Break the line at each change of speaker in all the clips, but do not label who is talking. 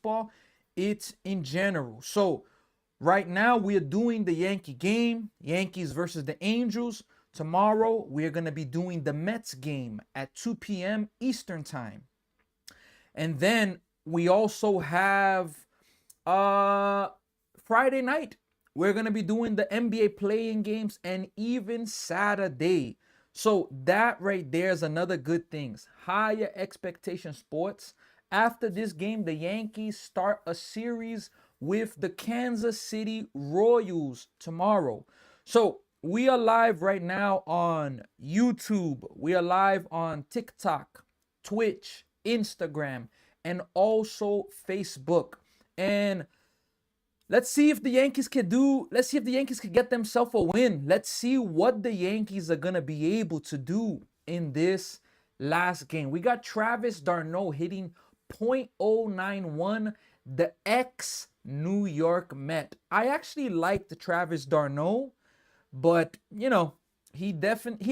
baseball, it's in general. So right now we are doing the Yankee game, Yankees versus the Angels. Tomorrow we are going to be doing the Mets game at 2 p.m. Eastern time. And then we also have Friday night. We're going to be doing the NBA playing games and even Saturday. So that right there is another good thing. Higher expectation sports. After this game, the Yankees start a series with the Kansas City Royals tomorrow. So we are live right now on YouTube. We are live on TikTok, Twitch, Instagram, and also Facebook. And let's see if the Yankees can get themselves a win. Let's see what the Yankees are going to be able to do in this last game. We got Travis d'Arnaud hitting .091, the ex-New York Met. I actually like the Travis d'Arnaud, but, you know, he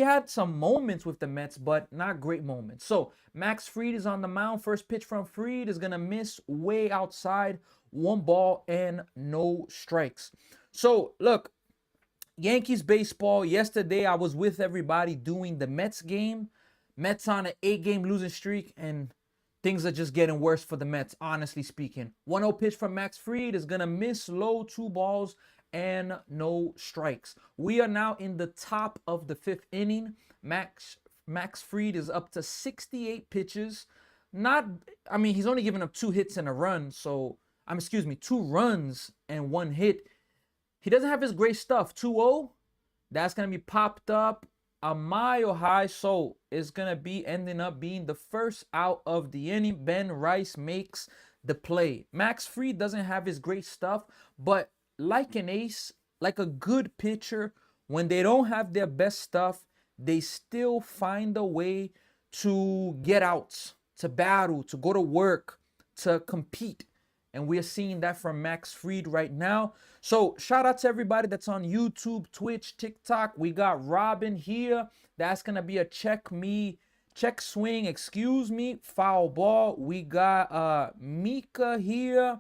had some moments with the Mets, but not great moments. So Max Fried is on the mound. First pitch from Fried is going to miss way outside. 1 ball and no strikes. So look, Yankees baseball. Yesterday I was with everybody doing the Mets game. Mets on an 8-game losing streak, and things are just getting worse for the Mets, honestly speaking. 1-0 pitch from Max Fried is going to miss low, 2 balls and no strikes. We are now in the top of the 5th inning. Max Fried is up to 68 pitches. He's only given up 2 hits and a run, so 2 runs and 1 hit. He doesn't have his great stuff. 2-0, that's going to be popped up a mile high, so it's going to be ending up being the first out of the inning. Ben Rice makes the play. Max Fried doesn't have his great stuff, but like an ace, like a good pitcher, when they don't have their best stuff, they still find a way to get outs, to battle, to go to work, to compete. And we are seeing that from Max Fried right now. So shout out to everybody that's on YouTube, Twitch, TikTok. We got Robin here. That's going to be a check swing, foul ball. We got Mika here.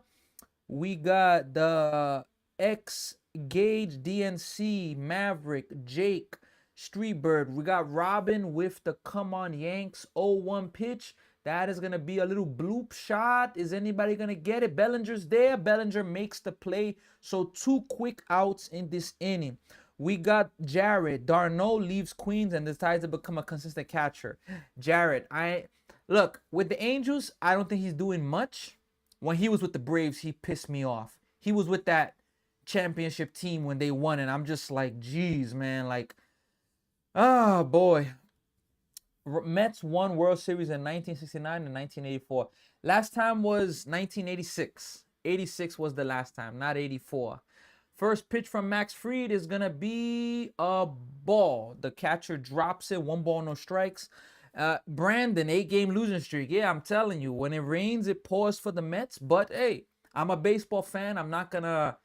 We got the X-Gage, DNC, Maverick, Jake, Streetbird. We got Robin with the Come On Yanks 0-1 pitch. That is going to be a little bloop shot. Is anybody going to get it? Bellinger's there. Bellinger makes the play. So 2 quick outs in this inning. We got Jared. d'Arnaud leaves Queens and decides to become a consistent catcher. Jared, look, with the Angels, I don't think he's doing much. When he was with the Braves, he pissed me off. He was with that championship team when they won, and I'm just like, geez, man, like, oh, boy. Mets won World Series in 1969 and 1984. Last time was 1986. 86 was the last time, not 84. First pitch from Max Fried is going to be a ball. The catcher drops it. 1 ball, no strikes. Brandon, 8-game losing streak. Yeah, I'm telling you, when it rains, it pours for the Mets. But, hey, I'm a baseball fan. I'm not going to,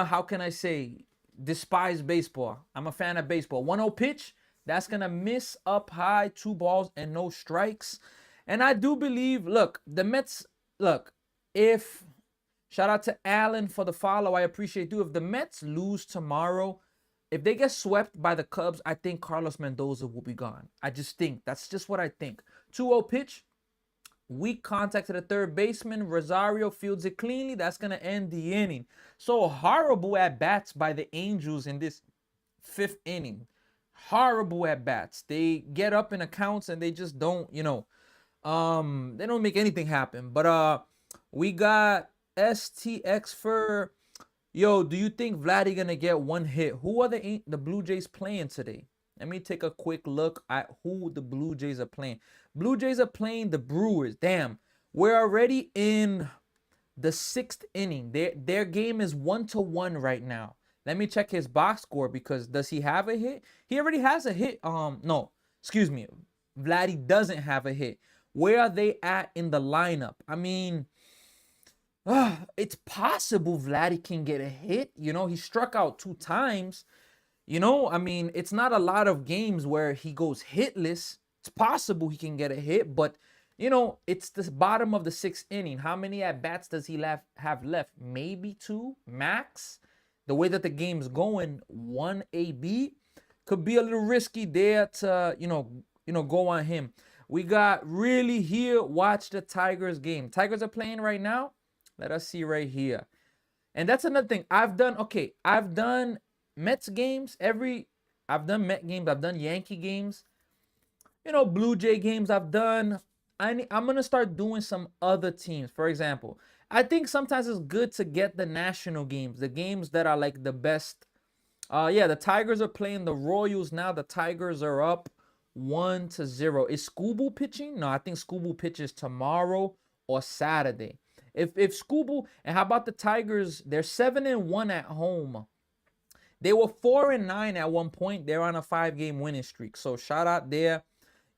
how can I say, despise baseball. I'm a fan of baseball. 1-0 pitch. That's going to miss up high, 2 balls and no strikes. And I do believe, look, the Mets, shout out to Allen for the follow. I appreciate you. If the Mets lose tomorrow, if they get swept by the Cubs, I think Carlos Mendoza will be gone. I just think. That's just what I think. 2-0 pitch. Weak contact to the third baseman. Rosario fields it cleanly. That's going to end the inning. So horrible at-bats by the Angels in this 5th inning. Horrible at-bats. They get up in accounts and they just don't, they don't make anything happen. But we got STX for, do you think Vladdy gonna get 1 hit? Who are the Blue Jays playing today? Let me take a quick look at who the Blue Jays are playing. Blue Jays are playing the Brewers. Damn, we're already in the 6th inning. Their game is 1-1 right now. Let me check his box score, because does he have a hit? He already has a hit. No, excuse me. Vladdy doesn't have a hit. Where are they at in the lineup? I mean, it's possible Vladdy can get a hit. He struck out 2 times. It's not a lot of games where he goes hitless. It's possible he can get a hit, but it's the bottom of the sixth inning. How many at bats does he have left? Maybe two max. The way that the game's going, one AB could be a little risky there to go on him. We got really here. Watch the Tigers game. Tigers are playing right now. Let us see right here. And that's another thing. I've done Mets games. I've done Met games. I've done Yankee games. Blue Jay games I've done. I'm going to start doing some other teams. For example, I think sometimes it's good to get the national games, the games that are like the best. Yeah, the Tigers are playing the Royals now. The Tigers are up 1-0. Is Scooble pitching? No, I think Scooble pitches tomorrow or Saturday. If Scooble, and how about the Tigers? They're 7-1 at home. They were 4-9 at one point. They're on a 5-game winning streak. So shout out there.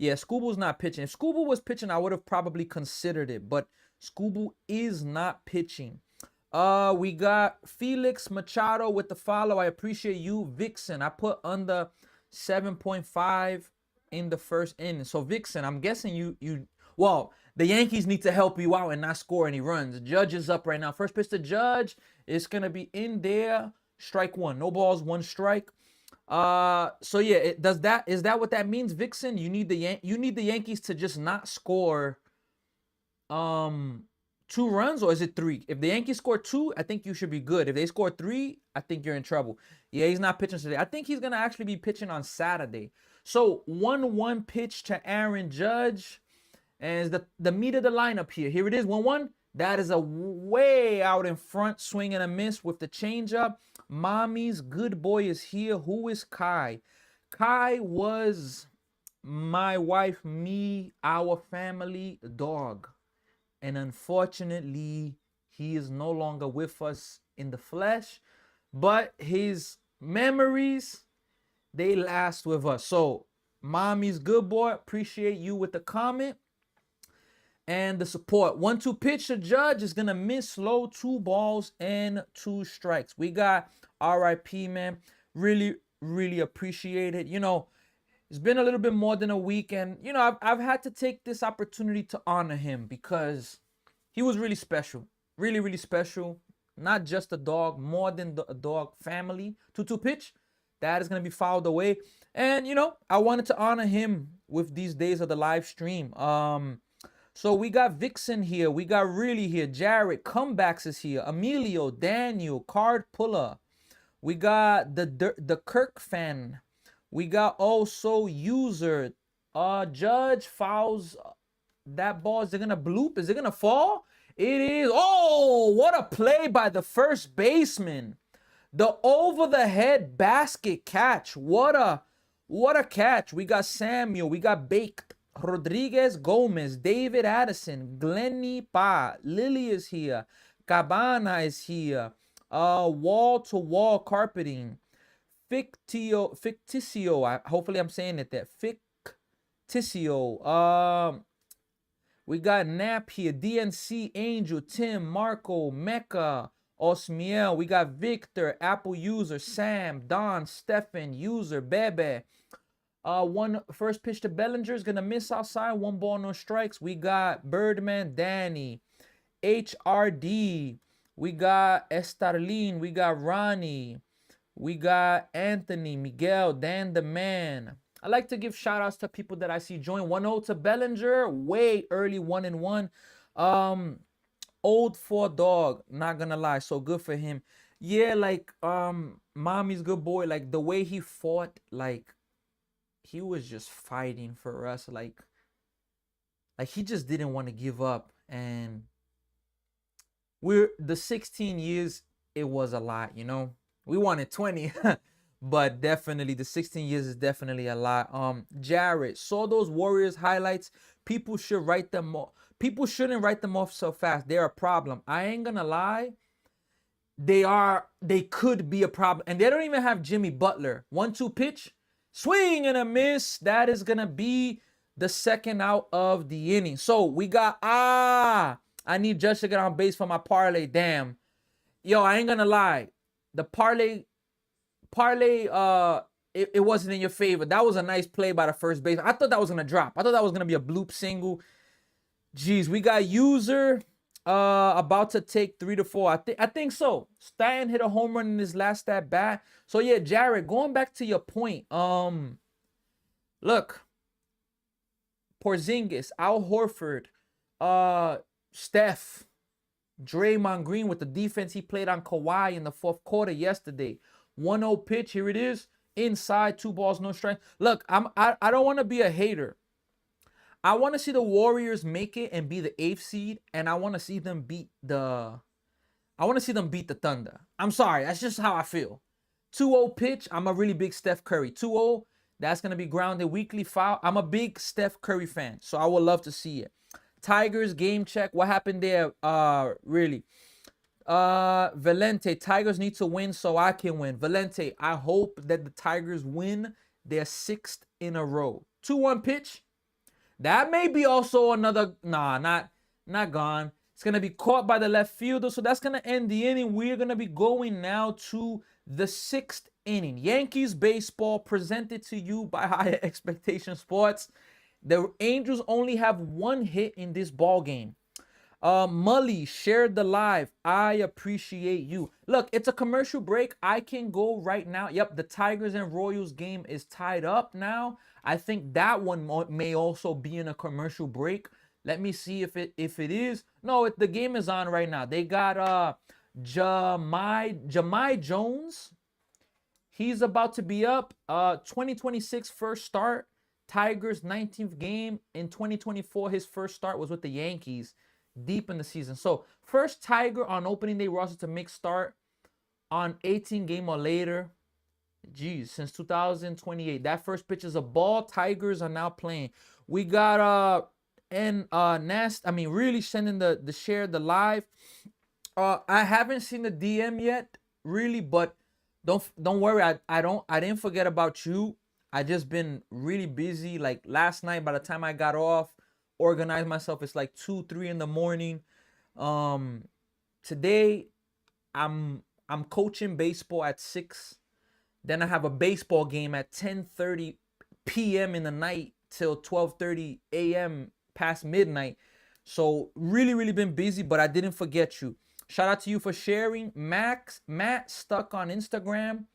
Yeah, Scooble's not pitching. If Scooble was pitching, I would have probably considered it. But Scooble is not pitching. We got Felix Machado with the follow. I appreciate you. Vixen, I put under 7.5 in the first inning. So Vixen, I'm guessing well, the Yankees need to help you out and not score any runs. Judge is up right now. First pitch to Judge. It's gonna be in there. Strike one. No balls, one strike. So yeah, is that what that means, Vixen? You need the Yankees to just not score 2 runs, or is it 3? If the Yankees score 2, I think you should be good. If they score 3, I think you're in trouble. Yeah, he's not pitching today. I think he's gonna actually be pitching on Saturday. So 1-1 pitch to Aaron Judge, and the meat of the lineup here. Here it is, 1-1. That is a way out in front swing and a miss with the changeup. Mommy's good boy is here. Who is Kai? Kai was my wife, me, our family dog. And unfortunately, he is no longer with us in the flesh. But his memories, they last with us. So, Mommy's good boy, appreciate you with the comment and the support. 1-2 pitch to Judge is gonna miss low, 2 balls and 2 strikes. We got RIP, man. Really, really appreciate it. It's been a little bit more than a week, and I've had to take this opportunity to honor him because he was really special. Really, really special. Not just a dog, more than a dog, family. 2-2 pitch. That is gonna be fouled away. And I wanted to honor him with these days of the live stream. So we got Vixen here. We got really here. Jared Comebacks is here. Emilio, Daniel, Card Puller. We got the Kirk fan. We got also User. Judge fouls that ball. Is it gonna bloop? Is it gonna fall? It is. Oh, what a play by the first baseman. The over the head basket catch. What a catch. We got Samuel. We got Baked. Rodriguez Gomez, David Addison, Glenny Pa, Lily is here, Cabana is here, wall-to-wall carpeting, Ficticio, hopefully I'm saying it there, Ficticio, we got Nap here, DNC, Angel, Tim, Marco, Mecca, Osmiel, we got Victor, Apple User, Sam, Don, Stefan, User, Bebe. One first pitch to Bellinger is gonna miss outside. 1 ball, no strikes. We got Birdman, Danny, HRD. We got Estarlin. We got Ronnie. We got Anthony, Miguel, Dan the Man. I like to give shout outs to people that I see join. 1-0 to Bellinger. Way early 1-1. Old 4 dog. Not gonna lie. So good for him. Yeah, like Mommy's good boy. Like the way he fought, like he was just fighting for us, like he just didn't want to give up. And the 16 years, it was a lot, we wanted 20. But definitely the 16 years is definitely a lot. Jared, saw those Warriors highlights. People should write them off. People shouldn't write them off so fast. They're a problem. I ain't gonna lie, they could be a problem. And they don't even have Jimmy Butler. 1-2 pitch, swing and a miss. That is going to be the second out of the inning. So we got, I need Judge to get on base for my parlay. Damn. Yo, I ain't going to lie. The parlay, it wasn't in your favor. That was a nice play by the first base. I thought that was going to drop. I thought that was going to be a bloop single. Geez, we got user about to take 3 to 4. I think so. Stanton hit a home run in his last at bat. So yeah, Jared, going back to your point. Look, Porzingis, Al Horford, Steph, Draymond Green with the defense he played on Kawhi in the fourth quarter yesterday. 1-0 pitch, here it is. Inside, 2 balls, no strike. Look, I don't want to be a hater. I want to see the Warriors make it and be the 8th seed, and I want to see them beat the Thunder. I'm sorry, that's just how I feel. 2-0 pitch, I'm a really big Steph Curry. 2-0, that's going to be grounded weekly foul. I'm a big Steph Curry fan, so I would love to see it. Tigers game check. What happened there? Really. Valente, Tigers need to win so I can win. Valente, I hope that the Tigers win their 6th in a row. 2-1 pitch. That may be also another, not gone. It's going to be caught by the left fielder, so that's going to end the inning. We're going to be going now to the 6th inning. Yankees baseball presented to you by Higher Expectation Sports. The Angels only have 1 hit in this ball game. Mully shared the live. I appreciate you. Look, it's a commercial break. I can go right now. Yep, the Tigers and Royals game is tied up now. I think that one may also be in a commercial break. Let me see if it is. No, the game is on right now. They got Jahmai Jones. He's about to be up. 2026 first start. Tigers 19th game. In 2024, his first start was with the Yankees deep in the season. So first Tiger on opening day roster to make start on 18 game or later. Geez, since 2028. That first pitch is a ball. Tigers are now playing. We got really sending the share, the live. I haven't seen the DM yet, really, but don't worry. I didn't forget about you. I just been really busy. Like last night, by the time I got off, organized myself, it's like 2-3 in the morning. Today I'm coaching baseball at 6. Then I have a baseball game at 10:30 p.m. in the night till 12:30 a.m. past midnight. So really been busy, but I didn't forget you. Shout out to you for sharing. Matt stuck on Instagram.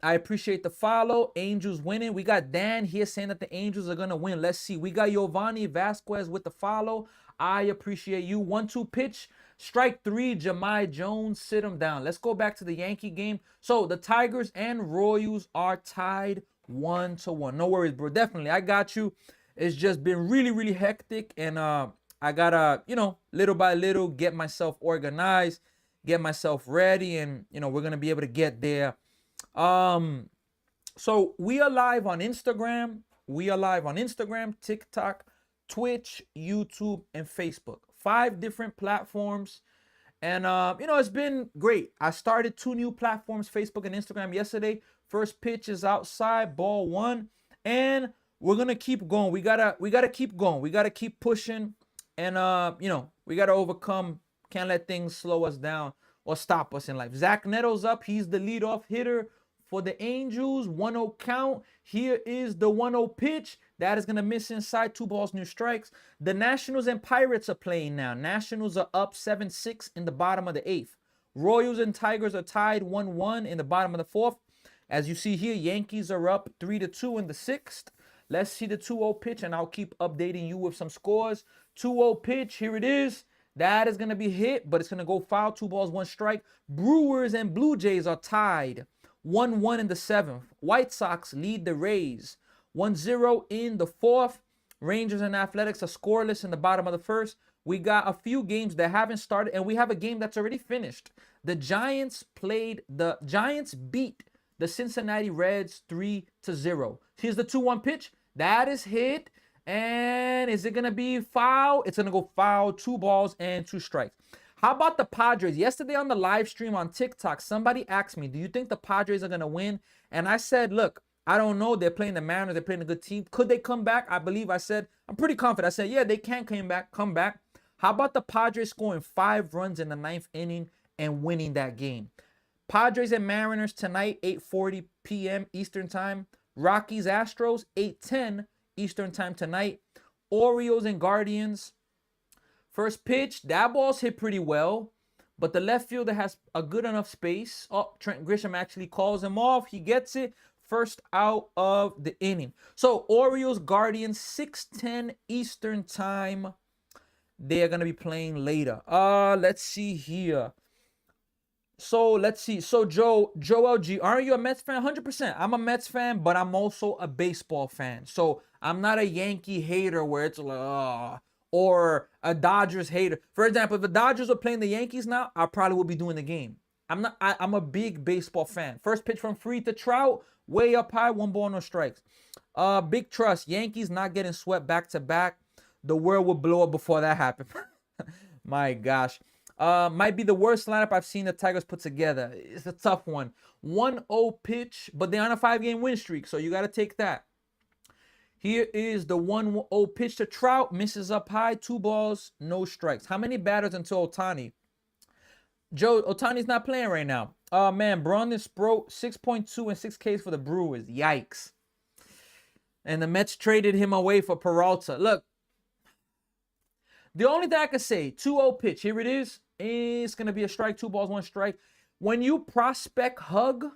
I appreciate the follow. Angels winning. We got Dan here saying that the Angels are going to win. Let's see. We got Giovanni Vasquez with the follow. I appreciate you. 1-2 pitch. Strike 3. Jahmai Jones. Sit him down. Let's go back to the Yankee game. So the Tigers and Royals are tied 1-1. No worries, bro. Definitely. I got you. It's just been really hectic. And I got to, little by little get myself organized, get myself ready. And, we're going to be able to get there. So we are live on Instagram. TikTok, Twitch, YouTube, and Facebook. 5 different platforms. And, it's been great. I started 2 new platforms, Facebook and Instagram, yesterday. First pitch is outside, ball 1. And we're going to keep going. We gotta keep going. We got to keep pushing. And, we got to overcome. Can't let things slow us down or stop us in life. Zach Neto's up. He's the leadoff hitter for the Angels. 1-0 count. Here is the 1-0 pitch. That is going to miss inside. 2 balls, no strikes. The Nationals and Pirates are playing now. Nationals are up 7-6 in the bottom of the 8th. Royals and Tigers are tied 1-1 in the bottom of the 4th. As you see here, Yankees are up 3-2 in the 6th. Let's see the 2-0 pitch, and I'll keep updating you with some scores. 2-0 pitch. Here it is. That is going to be hit, but it's going to go foul. 2 balls, 1 strike. Brewers and Blue Jays are tied 1-1 in the 7th. White Sox lead the Rays 1-0 in the 4th. Rangers and Athletics are scoreless in the bottom of the 1st. We got a few games that haven't started, and we have a game that's already finished. The Giants beat the Cincinnati Reds 3-0. Here's the 2-1 pitch. That is hit. And is it going to be foul? It's going to go foul. 2 balls and 2 strikes. How about the Padres? Yesterday on the live stream on TikTok, somebody asked me, do you think the Padres are going to win? And I said, look, I don't know. They're playing the Mariners. They're playing a good team. Could they come back? I believe I said, I'm pretty confident. I said, yeah, they can come back. How about the Padres scoring 5 runs in the 9th inning and winning that game? Padres and Mariners tonight, 8:40 p.m. Eastern Time. Rockies Astros, 8:10 Eastern Time tonight. Orioles and Guardians. First pitch, that ball's hit pretty well, but the left fielder has a good enough space. Oh, Trent Grisham actually calls him off. He gets it. First out of the inning. So Orioles, Guardians, 6:10 Eastern time. They are gonna be playing later. Let's see here. So let's see. So Joel G, aren't you a Mets fan? 100%. I'm a Mets fan, but I'm also a baseball fan. So I'm not a Yankee hater where it's like, or a Dodgers hater. For example, if the Dodgers are playing the Yankees now, I probably would be doing the game. I'm a big baseball fan. First pitch from Fried to Trout, way up high, 1 ball, no strikes. Big trust. Yankees not getting swept back to back. The world would blow up before that happened. My gosh. Might be the worst lineup I've seen the Tigers put together. It's a tough one. 1-0 pitch, but they're on a 5-game win streak, so you got to take that. Here is the 1-0 pitch to Trout. Misses up high. 2 balls, no strikes. How many batters until Ohtani? Joe, Ohtani's not playing right now. Man, Brandon Sproat, 6.2 and 6 Ks for the Brewers. Yikes. And the Mets traded him away for Peralta. Look, the only thing I can say, 2-0 pitch. Here it is. It's going to be a strike, 2 balls, 1 strike. When you prospect hug,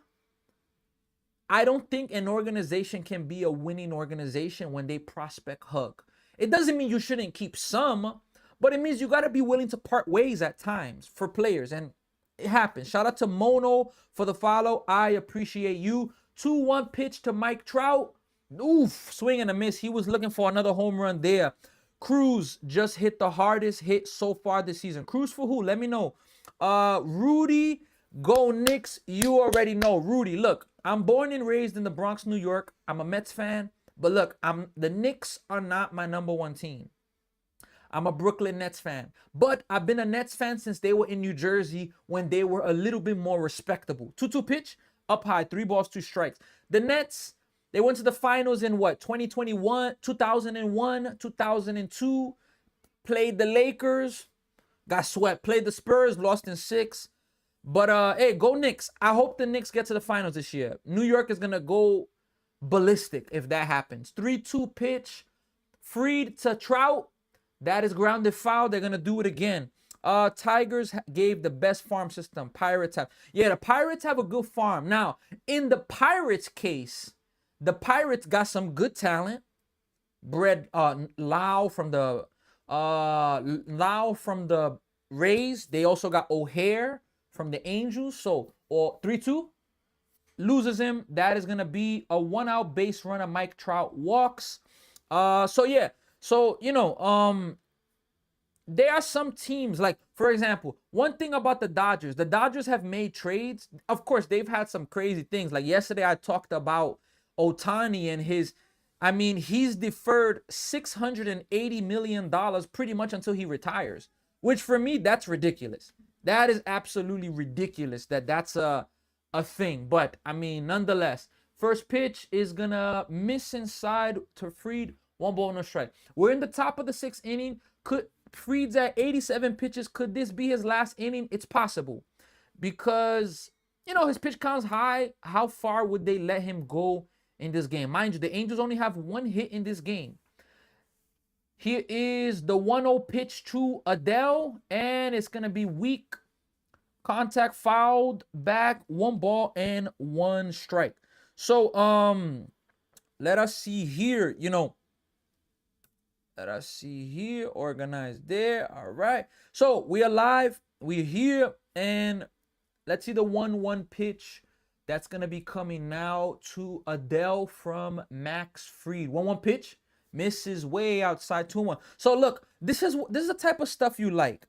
I don't think an organization can be a winning organization when they prospect hug. It doesn't mean you shouldn't keep some, but it means you got to be willing to part ways at times for players. And it happens. Shout out to Mono for the follow. I appreciate you. 2-1 pitch to Mike Trout. Oof, swing and a miss. He was looking for another home run there. Cruz just hit the hardest hit so far this season. Cruz for who? Let me know. Rudy, go Knicks. You already know. Rudy, look, I'm born and raised in the Bronx, New York. I'm a Mets fan. But look, the Knicks are not my #1 team. I'm a Brooklyn Nets fan. But I've been a Nets fan since they were in New Jersey when they were a little bit more respectable. 2-2 pitch, up high, 3 balls, 2 strikes. The Nets, they went to the finals in what? 2021, 2001, 2002. Played the Lakers, got swept. Played the Spurs, lost in 6. But hey, go Knicks. I hope the Knicks get to the finals this year. New York is gonna go ballistic if that happens. 3-2 pitch, Fried to Trout. That is grounded foul. They're gonna do it again. Tigers gave the best farm system. Pirates have. Yeah, the Pirates have a good farm. Now, in the Pirates case, the Pirates got some good talent. Lau from the Rays. They also got O'Hare from the Angels. So, or 3-2 loses him. That is gonna be a 1-out base runner. Mike Trout walks. So yeah. So there are some teams, like, for example, one thing about the Dodgers have made trades. Of course, they've had some crazy things. Like yesterday, I talked about Ohtani and he's deferred $680 million pretty much until he retires, which for me, that's ridiculous. That is absolutely ridiculous that's a thing. But, nonetheless, first pitch is going to miss inside to Fried, 1 ball, no strike. We're in the top of the 6th inning. Fried's at 87 pitches. Could this be his last inning? It's possible because, his pitch count's high. How far would they let him go in this game? Mind you, the Angels only have 1 hit in this game. Here is the 1-0 pitch to Adele, and it's going to be weak. Contact fouled back, 1 ball and 1 strike. So, let us see here, Let us see here. Organized there. All right. So we are live. We're here. And let's see the 1-1 pitch that's going to be coming now to Adele from Max Fried. 1-1 pitch. Misses way outside 2-1. So look, this is the type of stuff you like.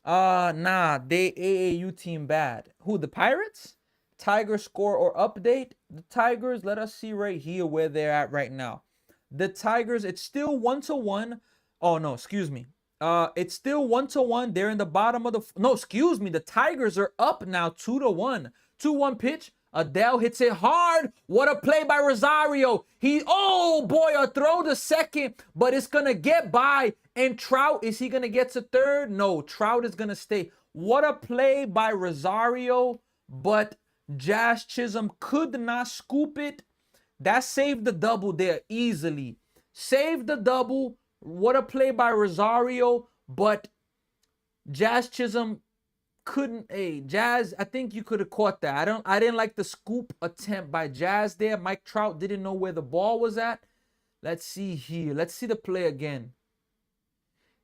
They AAU team bad. Who, the Pirates? Tiger score or update. The Tigers, let us see right here where they're at right now. The Tigers, it's still 1-1. Oh, no, excuse me. It's still 1-1. They're in the bottom of the... No, excuse me. The Tigers are up now 2-1. 2-1 pitch. Adele hits it hard. What a play by Rosario. Oh, boy, a throw to second, but it's going to get by. And Trout, is he going to get to third? No, Trout is going to stay. What a play by Rosario, but Jazz Chisholm could not scoop it. That saved the double there easily. Saved the double. What a play by Rosario, but Jazz Chisholm couldn't. Hey, Jazz, I think you could have caught that. I didn't like the scoop attempt by Jazz there. Mike Trout didn't know where the ball was at. Let's see here. Let's see the play again.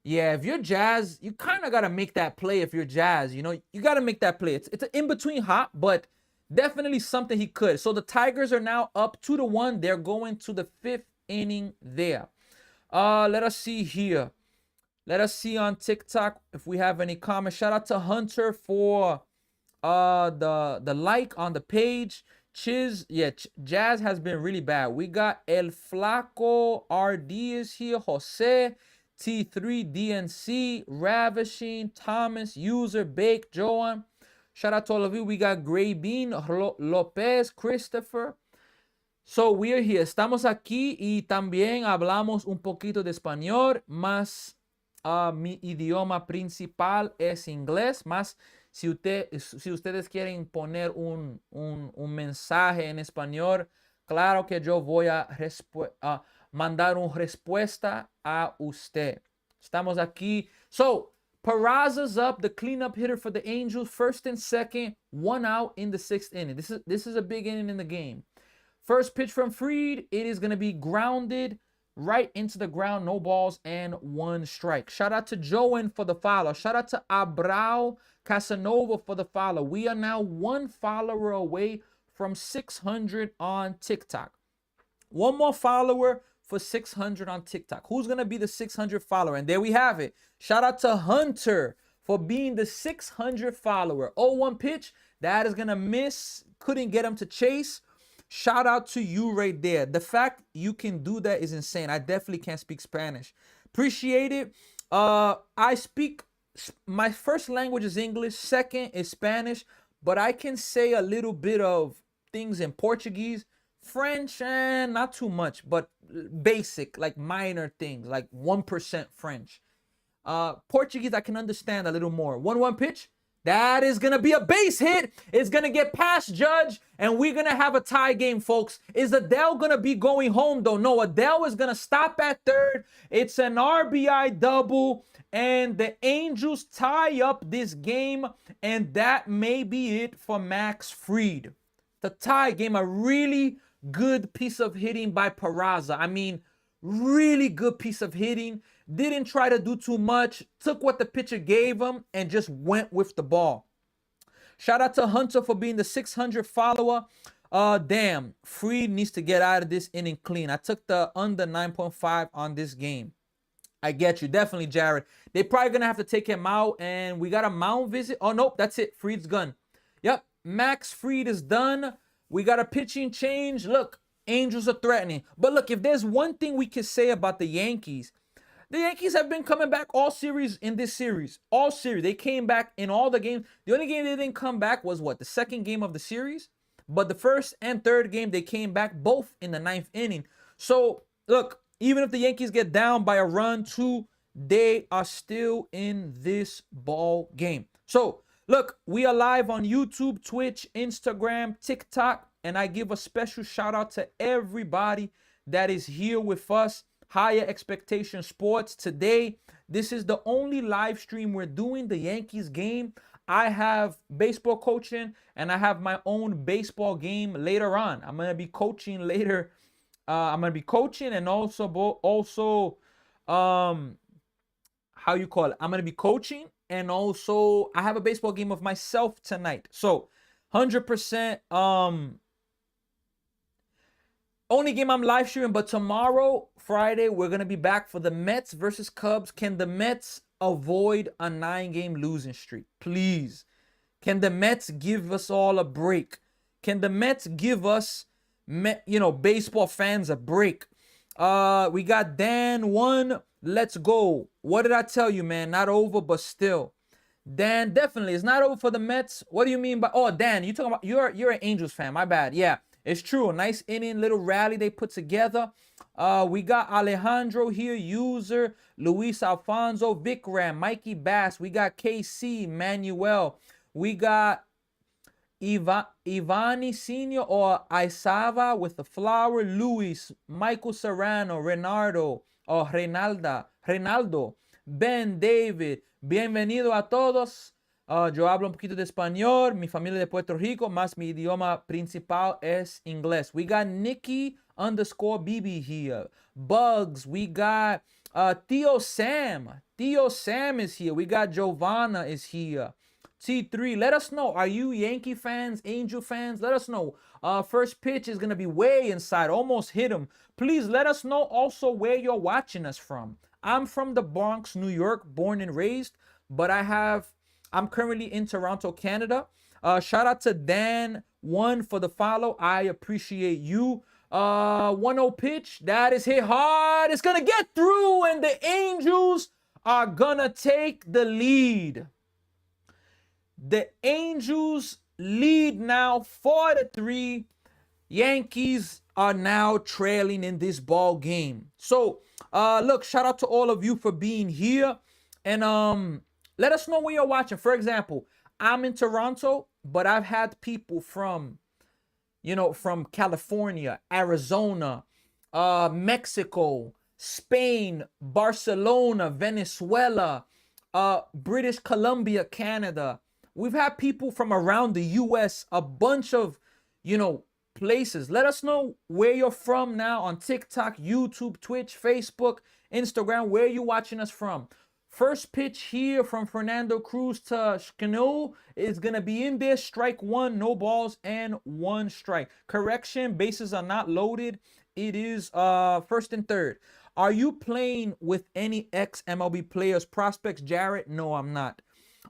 Yeah, if you're Jazz, you kind of got to make that play if you're Jazz. You know, you got to make that play. It's an in-between hop, but definitely something he could. So the Tigers are now up 2-1. They're going to the 5th inning there. Let us see here. Let us see on TikTok if we have any comments. Shout out to Hunter for the like on the page. Jazz has been really bad. We got El Flaco RD is here. Jose T3 DNC Ravishing Thomas User Bake Joan. Shout out to all of you. We got Gray Bean Lopez Christopher. So we are here. Estamos aquí y también hablamos un poquito de español, más mi idioma principal es inglés, más si ustedes quieren poner un mensaje en español, claro que yo voy a mandar una respuesta a usted. Estamos aquí. So, Peraza's up, the cleanup hitter for the Angels, 1st and 2nd, 1 out in the 6th inning. This is a big inning in the game. First pitch from Fried, it is going to be grounded right into the ground, no balls and 1 strike. Shout out to Joan for the follow. Shout out to Abrao Casanova for the follow. We are now 1 follower away from 600 on TikTok. 1 more follower for 600 on TikTok. Who's going to be the 600 follower? And there we have it. Shout out to Hunter for being the 600 follower. 0-1 pitch. That is going to miss. Couldn't get him to chase. Shout out to you right there. The fact you can do that is insane. I definitely can't speak Spanish. Appreciate it. My first language is English. Second is Spanish. But I can say a little bit of things in Portuguese. French, not too much, but basic, like minor things, like 1% French. Portuguese, I can understand a little more. 1-1 pitch. That is going to be a base hit. It's going to get past Judge, and we're going to have a tie game, folks. Is Adele going to be going home, though? No, Adele is going to stop at third. It's an RBI double, and the Angels tie up this game, and that may be it for Max Fried. The tie game, a really good piece of hitting by Peraza. I mean, really good piece of hitting. Didn't try to do too much. Took what the pitcher gave him and just went with the ball. Shout out to Hunter for being the 600 follower. Damn, Fried needs to get out of this inning clean. I took the under 9.5 on this game. I get you. Definitely, Jared. They're probably going to have to take him out, and we got a mound visit. Oh, nope, that's it. Fried's gone. Yep, Max Fried is done. We got a pitching change. Look, Angels are threatening. But look, if there's one thing we could say about the Yankees have been coming back all series in this series. All series. They came back in all the games. The only game they didn't come back was what? The second game of the series. But the first and third game, they came back both in the 9th inning. So, look, even if the Yankees get down by a run, 2, they are still in this ball game. So, look, we are live on YouTube, Twitch, Instagram, TikTok, and I give a special shout out to everybody that is here with us. Higher Expectation Sports. Today, this is the only live stream we're doing, the Yankees game. I have baseball coaching, and I have my own baseball game later on. I'm going to be coaching later. I'm going to be coaching and also how you call it? I'm going to be coaching, and also I have a baseball game of myself tonight. So 100% only game I'm live streaming, but tomorrow, Friday, we're going to be back for the Mets versus Cubs. Can the Mets avoid a 9-game losing streak? Please. Can the Mets give us all a break? Can the Mets give us, baseball fans a break? We got Dan 1. Let's go. What did I tell you, man? Not over, but still. Dan, definitely. It's not over for the Mets. What do you mean by... Oh, Dan, you talking about... You're an Angels fan. My bad. Yeah. It's true. A nice inning, little rally they put together. We got Alejandro here, user, Luis Alfonso, Vikram, Mikey Bass. We got KC, Manuel. We got Ivani Senior or Isava with the flower, Luis, Michael Serrano, Renardo, Oh, Reinaldo, Ben, David, bienvenido a todos. Yo hablo un poquito de español, mi familia de Puerto Rico, más mi idioma principal es inglés. We got Nikki underscore BB here. Bugs, we got Theo Sam. Theo Sam is here. We got Giovanna is here. T3, let us know. Are you Yankee fans, Angel fans? Let us know. First pitch is going to be way inside. Almost hit him. Please let us know also where you're watching us from. I'm from the Bronx, New York, born and raised, but I'm currently in Toronto, Canada. Shout out to Dan1 for the follow. I appreciate you. 1-0 pitch. That is hit hard. It's going to get through, and the Angels are going to take the lead. The Angels lead now 4-3. Yankees are now trailing in this ball game. So, look, shout out to all of you for being here. And let us know where you're watching. For example, I'm in Toronto, but I've had people from, from California, Arizona, Mexico, Spain, Barcelona, Venezuela, British Columbia, Canada. We've had people from around the US, a bunch of, places. Let us know where you're from now on TikTok, YouTube, Twitch, Facebook, Instagram, where you watching us from. First pitch here from Fernando Cruz to Shkano is going to be in there. Strike one, no balls, and one strike. Correction, bases are not loaded. It is first and third. Are you playing with any ex-MLB players, prospects, Jarrett? No, I'm not.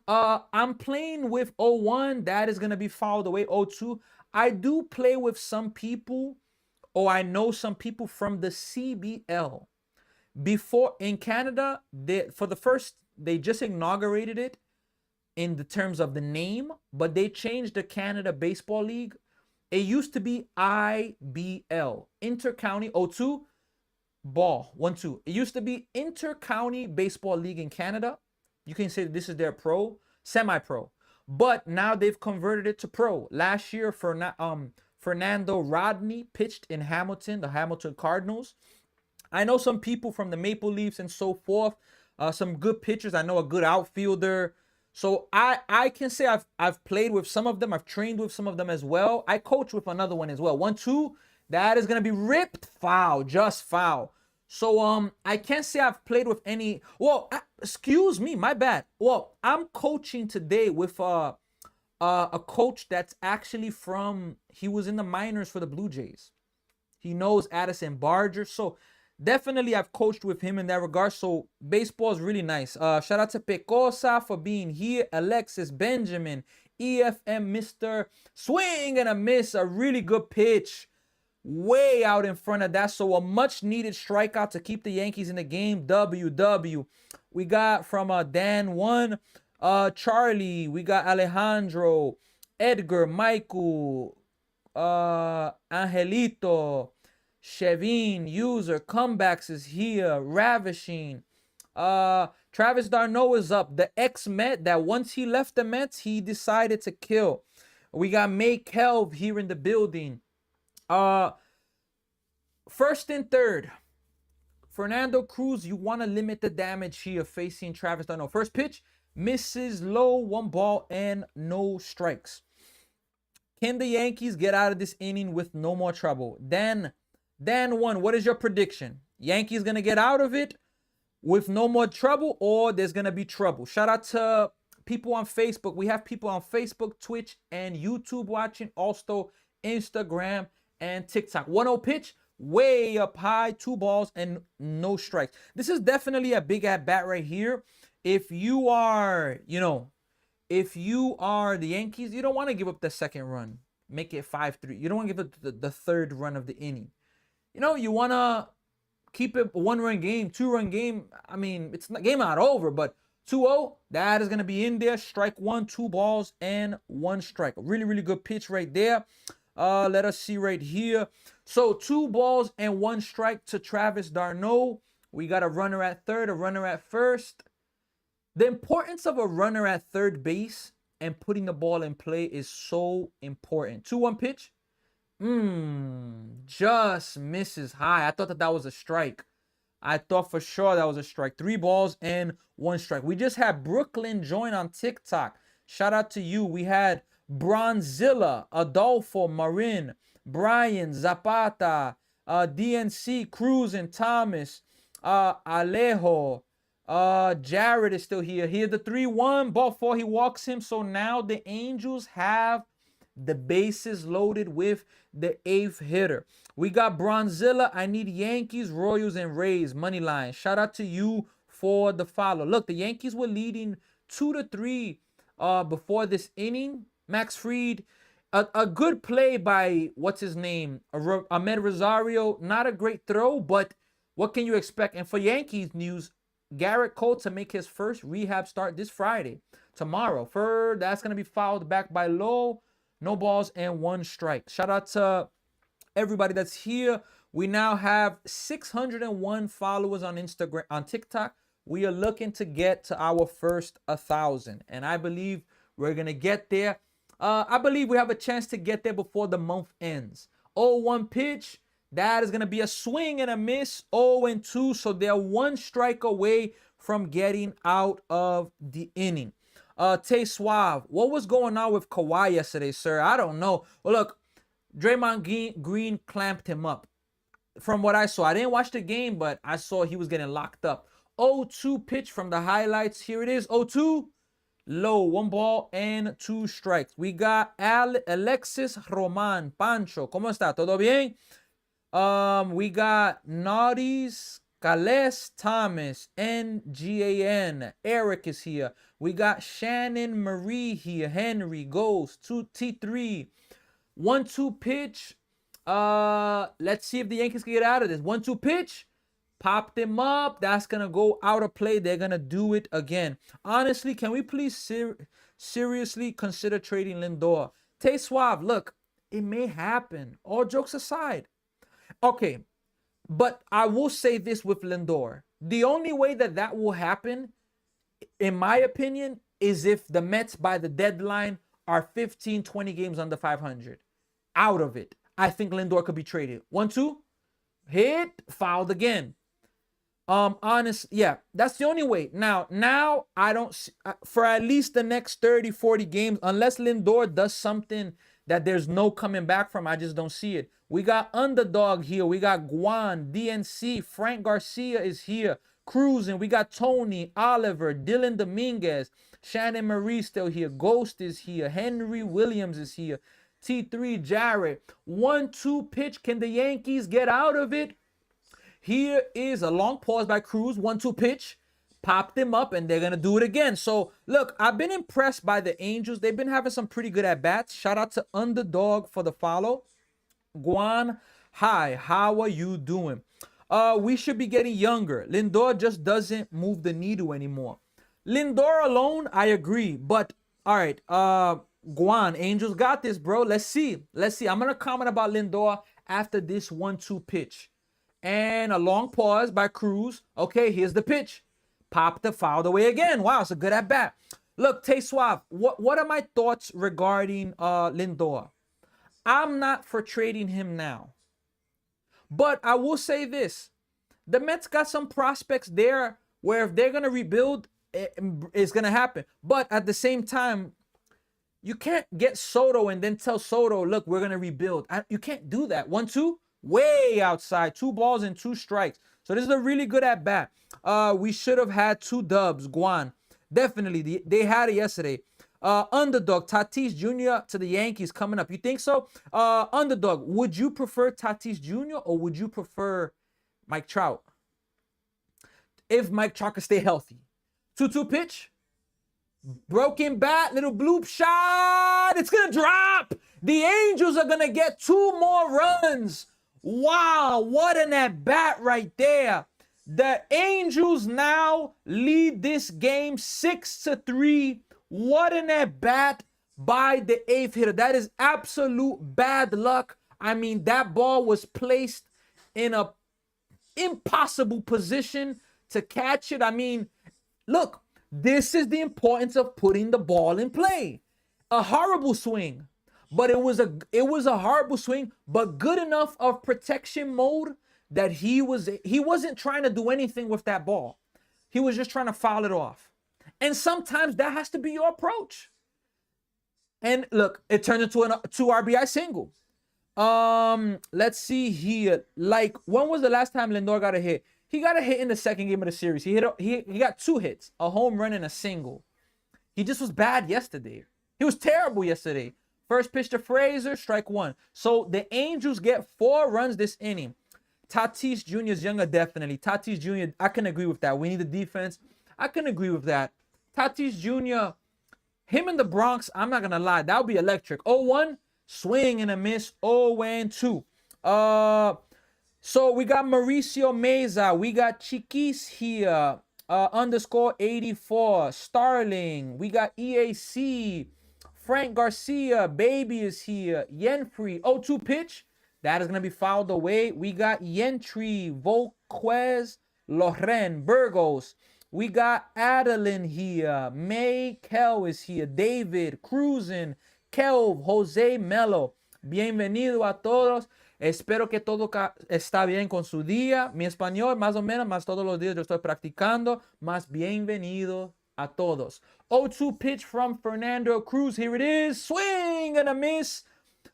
I'm playing with 01. That is going to be fouled away. 02. I do play with some people, or I know some people from the CBL. Before in Canada, they just inaugurated it in the terms of the name, but they changed the Canada Baseball League. It used to be IBL, Inter-County 02 ball 1-2. It used to be Inter-County Baseball League in Canada. You can say this is their semi-pro. But now they've converted it to pro. Last year, Fernando Rodney pitched in Hamilton, the Hamilton Cardinals. I know some people from the Maple Leafs and so forth. Some good pitchers. I know a good outfielder. So I can say I've played with some of them. I've trained with some of them as well. I coach with another one as well. 1-2. That is gonna be ripped foul, just foul. So I can't say I've played with any. Well, excuse me, my bad. Well, I'm coaching today with a coach that's actually he was in the minors for the Blue Jays. He knows Addison Barger. So definitely I've coached with him in that regard. So baseball is really nice. Shout out to Pecosa for being here. Alexis Benjamin, EFM Mr. Swing and a miss. A really good pitch. Way out in front of that. So a much needed strikeout to keep the Yankees in the game. WW. We got from Dan1, Charlie. We got Alejandro, Edgar, Michael, Angelito, Chevine, user, comebacks is here, ravishing. Travis d'Arnaud is up. The ex-Met that once he left the Mets, he decided to kill. We got May Kelv here in the building. First and third. Fernando Cruz, you want to limit the damage here facing Travis d'Arnaud. First pitch, misses low, 1 ball and no strikes. Can the Yankees get out of this inning with no more trouble? Dan 1, what is your prediction? Yankees going to get out of it with no more trouble, or there's going to be trouble? Shout out to people on Facebook. We have people on Facebook, Twitch, and YouTube watching. Also, Instagram and TikTok. 1-0 pitch, way up high, 2 balls and no strikes. This is definitely a big at bat right here. If you are, if you are the Yankees, you don't want to give up the second run. Make it 5-3. You don't want to give up the third run of the inning. You want to keep it a 1-run game, 2-run game. I mean, it's not game not over, but 2-0, that is going to be in there. Strike 1, 2 balls and 1 strike. A really, really good pitch right there. Let us see right here. So 2 balls and 1 strike to Travis d'Arnaud. We got a runner at third, a runner at first. The importance of a runner at third base and putting the ball in play is so important. 2-1 pitch. Just misses high. I thought that was a strike. I thought for sure that was a strike. 3 balls and 1 strike. We just had Brooklyn join on TikTok. Shout out to you. We had Bronzilla, Adolfo, Marin, Brian, Zapata, DNC, Cruz, and Thomas, Alejo, Jared is still here. Here, the 3-1 ball 4. He walks him. So now the Angels have the bases loaded with the 8th hitter. We got Bronzilla. I need Yankees, Royals, and Rays money line. Shout out to you for the follow. Look, the Yankees were leading 2-3 before this inning. Max Fried, a good play by what's his name, Ahmed Rosario. Not a great throw, but what can you expect? And for Yankees news, Garrett Cole to make his first rehab start this Friday. Tomorrow, that's gonna be fouled back by Lowe. No balls and 1 strike. Shout out to everybody that's here. We now have 601 followers on Instagram, on TikTok. We are looking to get to our first 1,000, and I believe we're gonna get there. I believe we have a chance to get there before the month ends. 0-1 pitch. That is gonna be a swing and a miss. 0-2. So they're 1 strike away from getting out of the inning. Tay Suave, what was going on with Kawhi yesterday, sir? I don't know. Well, look, Draymond Green clamped him up. From what I saw, I didn't watch the game, but I saw he was getting locked up. 0-2 pitch from the highlights. Here it is. 0-2. Low. 1 ball and 2 strikes. We got Alexis Roman. Pancho, ¿cómo está? ¿Todo bien? We got Naughties, Gales, Thomas, NGAN. Eric is here. We got Shannon Marie here. Henry, Ghost, T3. 1-2 pitch. Let's see if the Yankees can get out of this. 1-2 pitch. Popped him up. That's going to go out of play. They're going to do it again. Honestly, can we please seriously consider trading Lindor? Tay Suave, look, it may happen. All jokes aside. Okay, but I will say this with Lindor. The only way that will happen, in my opinion, is if the Mets by the deadline are 15, 20 games under 500. Out of it. I think Lindor could be traded. 1-2. Hit. Fouled again. Honest, yeah, that's the only way. Now I don't see, for at least the next 30, 40 games, unless Lindor does something that there's no coming back from, I just don't see it. We got Underdog here. We got Guan, DNC, Frank Garcia is here. Cruising. We got Tony, Oliver, Dylan Dominguez, Shannon Marie still here. Ghost is here. Henry Williams is here. T3, Jared. 1-2 pitch. Can the Yankees get out of it? Here is a long pause by Cruz. 1-2 pitch. Popped him up, and they're going to do it again. So, look, I've been impressed by the Angels. They've been having some pretty good at-bats. Shout out to Underdog for the follow. Guan, hi, how are you doing? We should be getting younger. Lindor just doesn't move the needle anymore. Lindor alone, I agree. But, all right, Guan, Angels got this, bro. Let's see. I'm going to comment about Lindor after this 1-2 pitch. And a long pause by Cruz. Okay, here's the pitch. Popped the foul away again. Wow, it's a good at bat. Look, Tay Suave, what are my thoughts regarding Lindor? I'm not for trading him now. But I will say this. The Mets got some prospects there where if they're going to rebuild, it's going to happen. But at the same time, you can't get Soto and then tell Soto, look, we're going to rebuild. You can't do that. 1-2. Way outside. 2 balls and 2 strikes. So this is a really good at bat. We should have had 2 dubs. Guan. Definitely. They had it yesterday. Underdog. Tatis Jr. to the Yankees coming up. You think so? Underdog. Would you prefer Tatis Jr. or would you prefer Mike Trout? If Mike Trout can stay healthy. 2-2 pitch. Broken bat, little bloop shot. It's going to drop. The Angels are going to get 2 more runs. Wow, what an at-bat right there. The Angels now lead this game 6-3. What an at-bat by the 8th hitter. That is absolute bad luck. I mean, that ball was placed in an impossible position to catch it. I mean, look, this is the importance of putting the ball in play. A horrible swing. But it was a horrible swing, but good enough of protection mode that he wasn't trying to do anything with that ball. He was just trying to foul it off. And sometimes that has to be your approach. And look, it turned into a 2 RBI single. Let's see here. Like, when was the last time Lindor got a hit? He got a hit in the second game of the series. He got 2 hits, a home run and a single. He just was bad yesterday. He was terrible yesterday. First pitch to Frazier, strike 1. So the Angels get 4 runs this inning. Tatis Jr. is younger, definitely. Tatis Jr., I can agree with that. We need the defense. I can agree with that. Tatis Jr., him in the Bronx, I'm not going to lie, that would be electric. 0-1, swing and a miss. 0-2. So we got Mauricio Meza. We got Chiquis here. Underscore 84. Starling. We got EAC. Frank Garcia. Baby is here. Yenfree. 0-2 pitch. That is going to be fouled away. We got Yentry. Volquez. Loren. Burgos. We got Adeline here. May Kel is here. David. Cruzen. Kelv. Jose Melo. Bienvenido a todos. Espero que todo está bien con su día. Mi español, más o menos, más todos los días yo estoy practicando. Más bienvenido a todos. 0-2 pitch from Fernando Cruz. Here it is. Swing and a miss.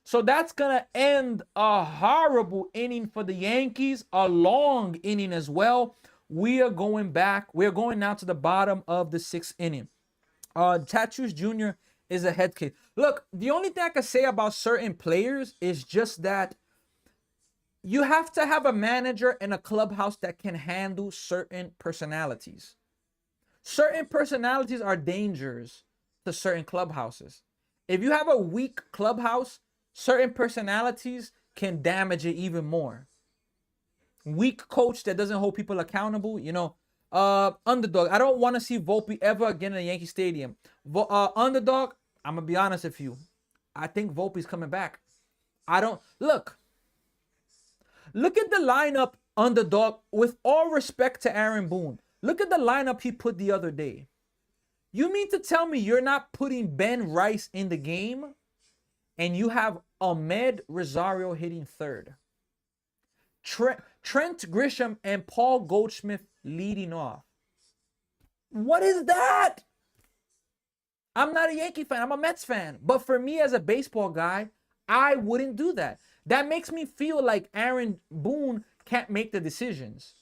So that's going to end a horrible inning for the Yankees. A long inning as well. We are going back. We're going now to the bottom of the 6th inning. Tatis Jr. is a head case. Look, the only thing I can say about certain players is just that you have to have a manager and a clubhouse that can handle certain personalities. Certain personalities are dangers to certain clubhouses. If you have a weak clubhouse, certain personalities can damage it even more. Weak coach that doesn't hold people accountable, underdog. I don't want to see Volpe ever again in Yankee Stadium. Underdog, I'm going to be honest with you. I think Volpe's coming back. Look at the lineup, underdog, with all respect to Aaron Boone. Look at the lineup he put the other day. You mean to tell me you're not putting Ben Rice in the game and you have Ahmed Rosario hitting third? Trent Grisham and Paul Goldschmidt leading off. What is that? I'm not a Yankee fan. I'm a Mets fan. But for me as a baseball guy, I wouldn't do that. That makes me feel like Aaron Boone can't make the decisions.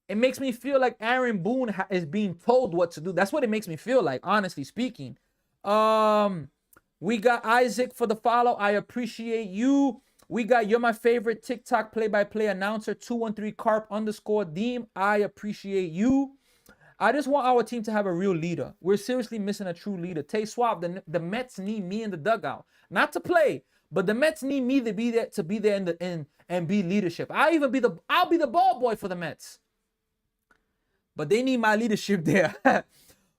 It makes me feel like Aaron Boone is being told what to do. That's what it makes me feel like, honestly speaking. We got Isaac for the follow. I appreciate you. We got You're My Favorite TikTok play-by-play announcer, 213 carp _ Deem. I appreciate you. I just want our team to have a real leader. We're seriously missing a true leader. Tay Swab, the Mets need me in the dugout. Not to play, but the Mets need me to be there and be leadership. I'll be the ball boy for the Mets. But they need my leadership there.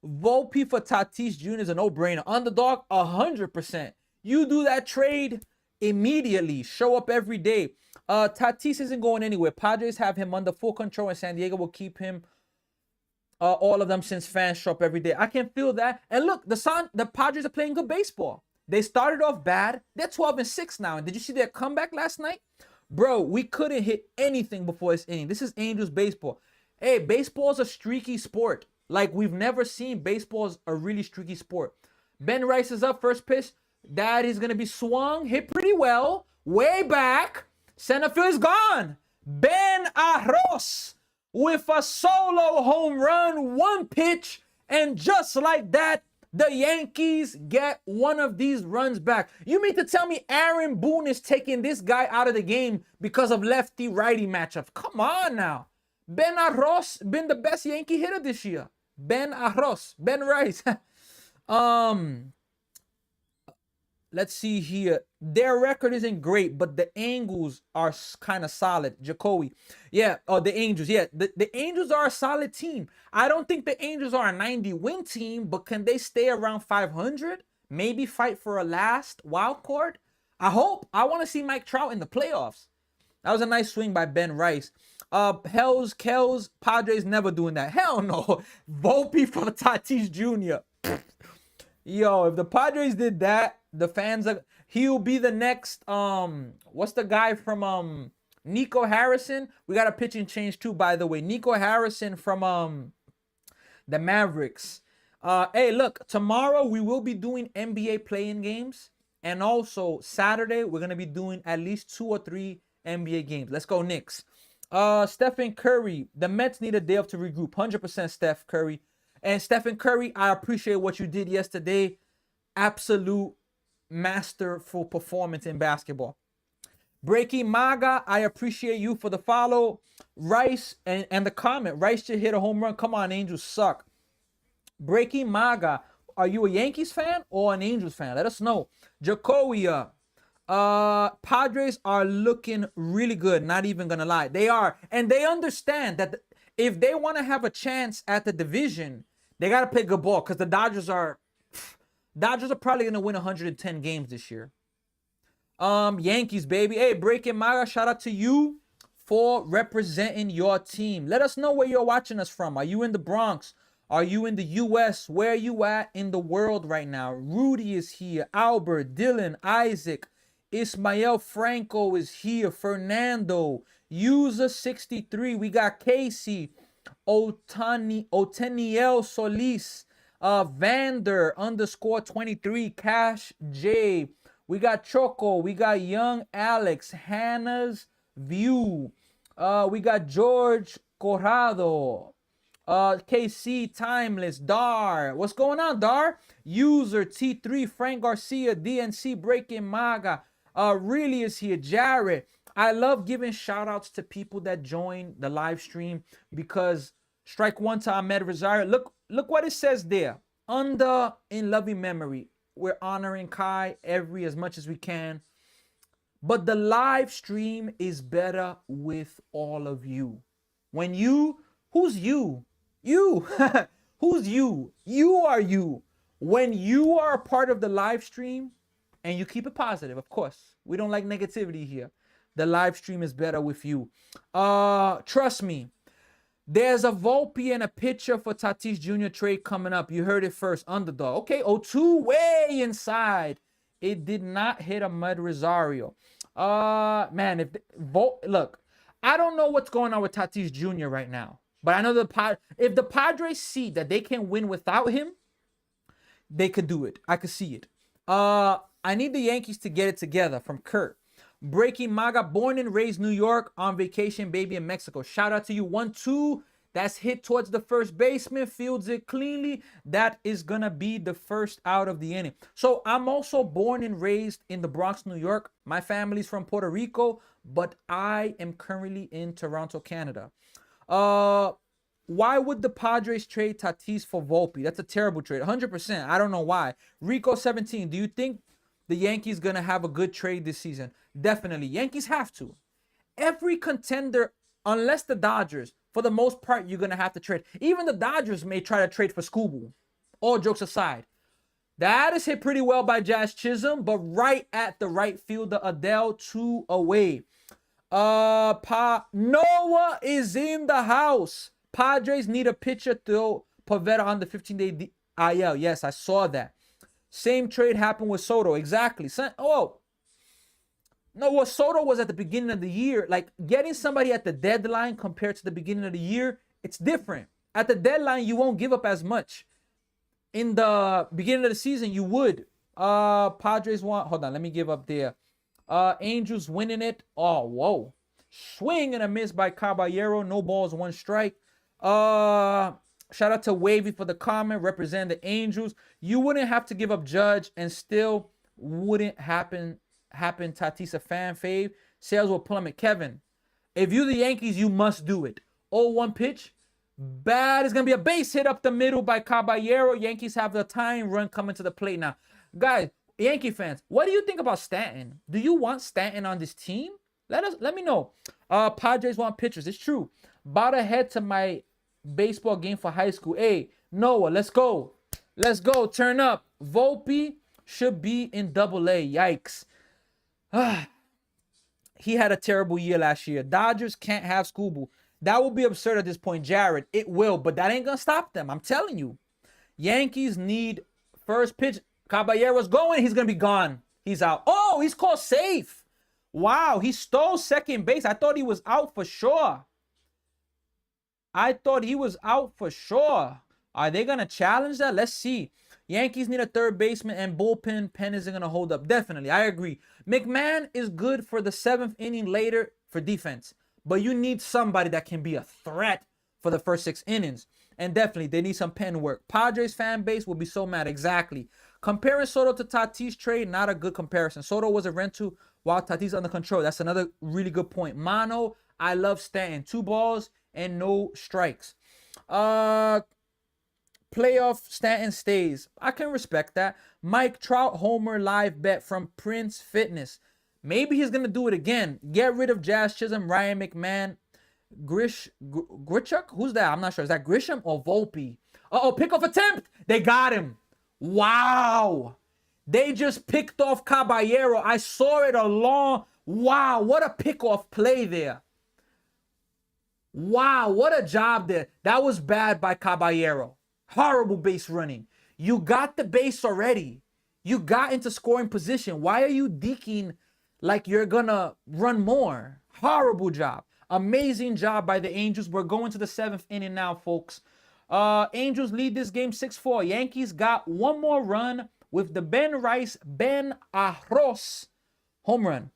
Volpe for Tatis Jr. is a no-brainer. Underdog, 100%. You do that trade immediately. Show up every day. Tatis isn't going anywhere. Padres have him under full control, and San Diego will keep him. All of them, since fans show up every day. I can feel that. And look, the Padres are playing good baseball. They started off bad. They're 12-6 now. And did you see their comeback last night? Bro, we couldn't hit anything before this inning. This is Angels baseball. Hey, baseball's a streaky sport. Like, we've never seen baseball's a really streaky sport. Ben Rice is up, first pitch. That is going to be swung, hit pretty well. Way back. Center field is gone. Ben Arroz with a solo home run, 1 pitch. And just like that, the Yankees get one of these runs back. You mean to tell me Aaron Boone is taking this guy out of the game because of lefty-righty matchups? Come on now. Ben Arroz been the best Yankee hitter this year. Ben Arroz. Ben Rice. Let's see here. Their record isn't great, but the Angels are kind of solid. Jacoby. Yeah, the Angels. Yeah, the Angels are a solid team. I don't think the Angels are a 90-win team, but can they stay around 500? Maybe fight for a last wild card? I hope. I want to see Mike Trout in the playoffs. That was a nice swing by Ben Rice. Kells, Padres never doing that. Hell no. Volpe for Tatis Jr. Yo, if the Padres did that, the fans are... He'll be the next... What's the guy from Nico Harrison, we got a pitching change too, by the way. Nico Harrison from the Mavericks. Hey, look, tomorrow we will be doing NBA playing games. And also Saturday, we're gonna be doing at least 2 or 3 NBA games. Let's go, Knicks. Stephen Curry, the Mets need a day off to regroup. 100% Steph Curry. And Stephen Curry, I appreciate what you did yesterday. Absolute masterful performance in basketball. Breaking Maga, I appreciate you for the follow. Rice and the comment. Rice should hit a home run. Come on, Angels suck. Breaking Maga, are you a Yankees fan or an Angels fan? Let us know. Jacoia, Padres are looking really good. Not even gonna lie, they are, and they understand that if they want to have a chance at the division, they gotta play good ball because the Dodgers are probably gonna win 110 games this year. Yankees, baby. Hey, Breaking Maga, shout out to you for representing your team. Let us know where you're watching us from. Are you in the Bronx? Are you in the U.S.? Where are you at in the world right now? Rudy is here. Albert, Dylan, Isaac, Ismael Franco is here. Fernando, User 63. We got Casey, Oteniel Solis, Vander _23, Cash J. We got Choco. We got Young Alex. Hannah's View. We got George Corrado. KC Timeless. Dar. What's going on, Dar? User T3. Frank Garcia. DNC Breaking Maga. Really is here. Jared. I love giving shout outs to people that join the live stream because strike one to Ahmed Rosario. Look what it says there. Under in loving memory. We're honoring Kai as much as we can. But the live stream is better with all of you. When who's you? You. Who's you? You are you. When you are a part of the live stream and you keep it positive, of course. We don't like negativity here. The live stream is better with you. Trust me. There's a Volpe and a pitcher for Tatis Jr. trade coming up. You heard it first. Underdog. Okay, 0-2 way inside. It did not hit Ahmed Rosario. Man, look, I don't know what's going on with Tatis Jr. right now. But I know if the Padres see that they can win without him, they could do it. I could see it. I need the Yankees to get it together from Kurt. Breaking Maga, born and raised New York, on vacation, baby in Mexico. Shout out to you. 1-2. That's hit towards the first baseman. Fields it cleanly. That is going to be the first out of the inning. So I'm also born and raised in the Bronx, New York. My family's from Puerto Rico, but I am currently in Toronto, Canada. Why would the Padres trade Tatis for Volpe? That's a terrible trade. 100%. I don't know why. Rico 17. Do you think the Yankees going to have a good trade this season? Definitely. Yankees have to. Every contender, unless the Dodgers, for the most part, you're going to have to trade. Even the Dodgers may try to trade for Scooble. All jokes aside. That is hit pretty well by Jazz Chisholm, but right at the right fielder, Adele, 2 away. Noah is in the house. Padres need a pitcher to Pavetta on the 15-day IL. Yes, I saw that. Same trade happened with Soto. Exactly. Soto was at the beginning of the year. Like, getting somebody at the deadline compared to the beginning of the year, it's different. At the deadline, you won't give up as much. In the beginning of the season, you would. Padres want... Hold on, let me give up there. Angels winning it. Oh, whoa. Swing and a miss by Caballero. No balls, 1 strike. Shout out to Wavy for the comment. Represent the Angels. You wouldn't have to give up Judge and still wouldn't happen Tatis a fan fave. Sales will plummet. Kevin, if you're the Yankees, you must do it. 0-1 pitch. Bad. It's going to be a base hit up the middle by Caballero. Yankees have the tying run coming to the plate now. Guys, Yankee fans, what do you think about Stanton? Do you want Stanton on this team? Let me know. Padres want pitchers. It's true. About to head to my baseball game for high school. Hey, Noah, let's go. Let's go. Turn up. Volpe should be in Double-A. Yikes. He had a terrible year last year. Dodgers can't have Scooble. That would be absurd at this point, Jared. It will, but that ain't going to stop them. I'm telling you. Yankees need first pitch. Caballero's going. He's going to be gone. He's out. Oh, he's called safe. Wow, he stole second base. I thought he was out for sure. I thought he was out for sure. Are they going to challenge that? Let's see. Yankees need a third baseman, and bullpen pen isn't going to hold up. Definitely. I agree. McMahon is good for the seventh inning later for defense, but you need somebody that can be a threat for the first 6 innings. And definitely, they need some pen work. Padres fan base will be so mad. Exactly. Comparing Soto to Tatis trade, not a good comparison. Soto was a rental while Tatis under control. That's another really good point. Mono, I love Stanton. 2 balls and no strikes. Playoff Stanton stays. I can respect that. Mike Trout homer live bet from Prince Fitness. Maybe he's gonna do it again. Get rid of Jazz Chisholm, Ryan McMahon, Grichuk. Who's that? I'm not sure. Is that Grisham or Volpe? Uh-oh, pickoff attempt. They got him. Wow. They just picked off Caballero. I saw it along. Wow, what a pickoff play there. Wow, what a job there. That was bad by Caballero. Horrible base running. You got the base already. You got into scoring position. Why are you deking like you're gonna run more? Horrible job. Amazing job by the Angels. We're going to the 7th inning now, folks. Angels lead this game 6-4. Yankees got one more run with the Ben Rice, Ben Arroz home run.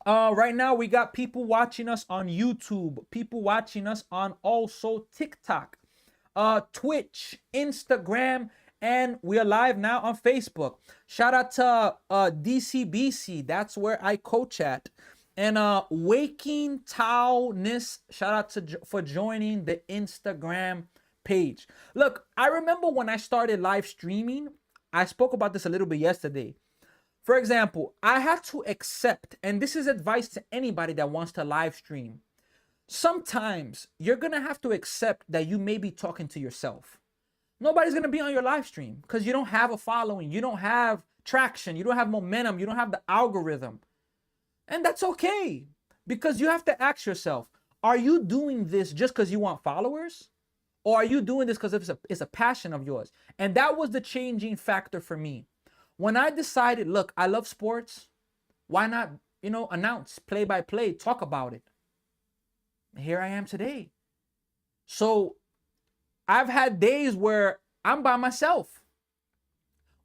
Right now, we got people watching us on YouTube, people watching us on also TikTok, Twitch, Instagram, and we are live now on Facebook. Shout out to DCBC. That's where I coach at. And Waking Taoist, shout out for joining the Instagram page. Look, I remember when I started live streaming, I spoke about this a little bit yesterday. For example, I had to accept, and this is advice to anybody that wants to live stream. Sometimes you're going to have to accept that you may be talking to yourself. Nobody's going to be on your live stream because you don't have a following. You don't have traction. You don't have momentum. You don't have the algorithm. And that's okay, because you have to ask yourself, are you doing this just because you want followers? Or are you doing this because it's a passion of yours? And that was the changing factor for me. When I decided, look, I love sports, why not, announce play by play, talk about it? Here I am today. So I've had days where I'm by myself,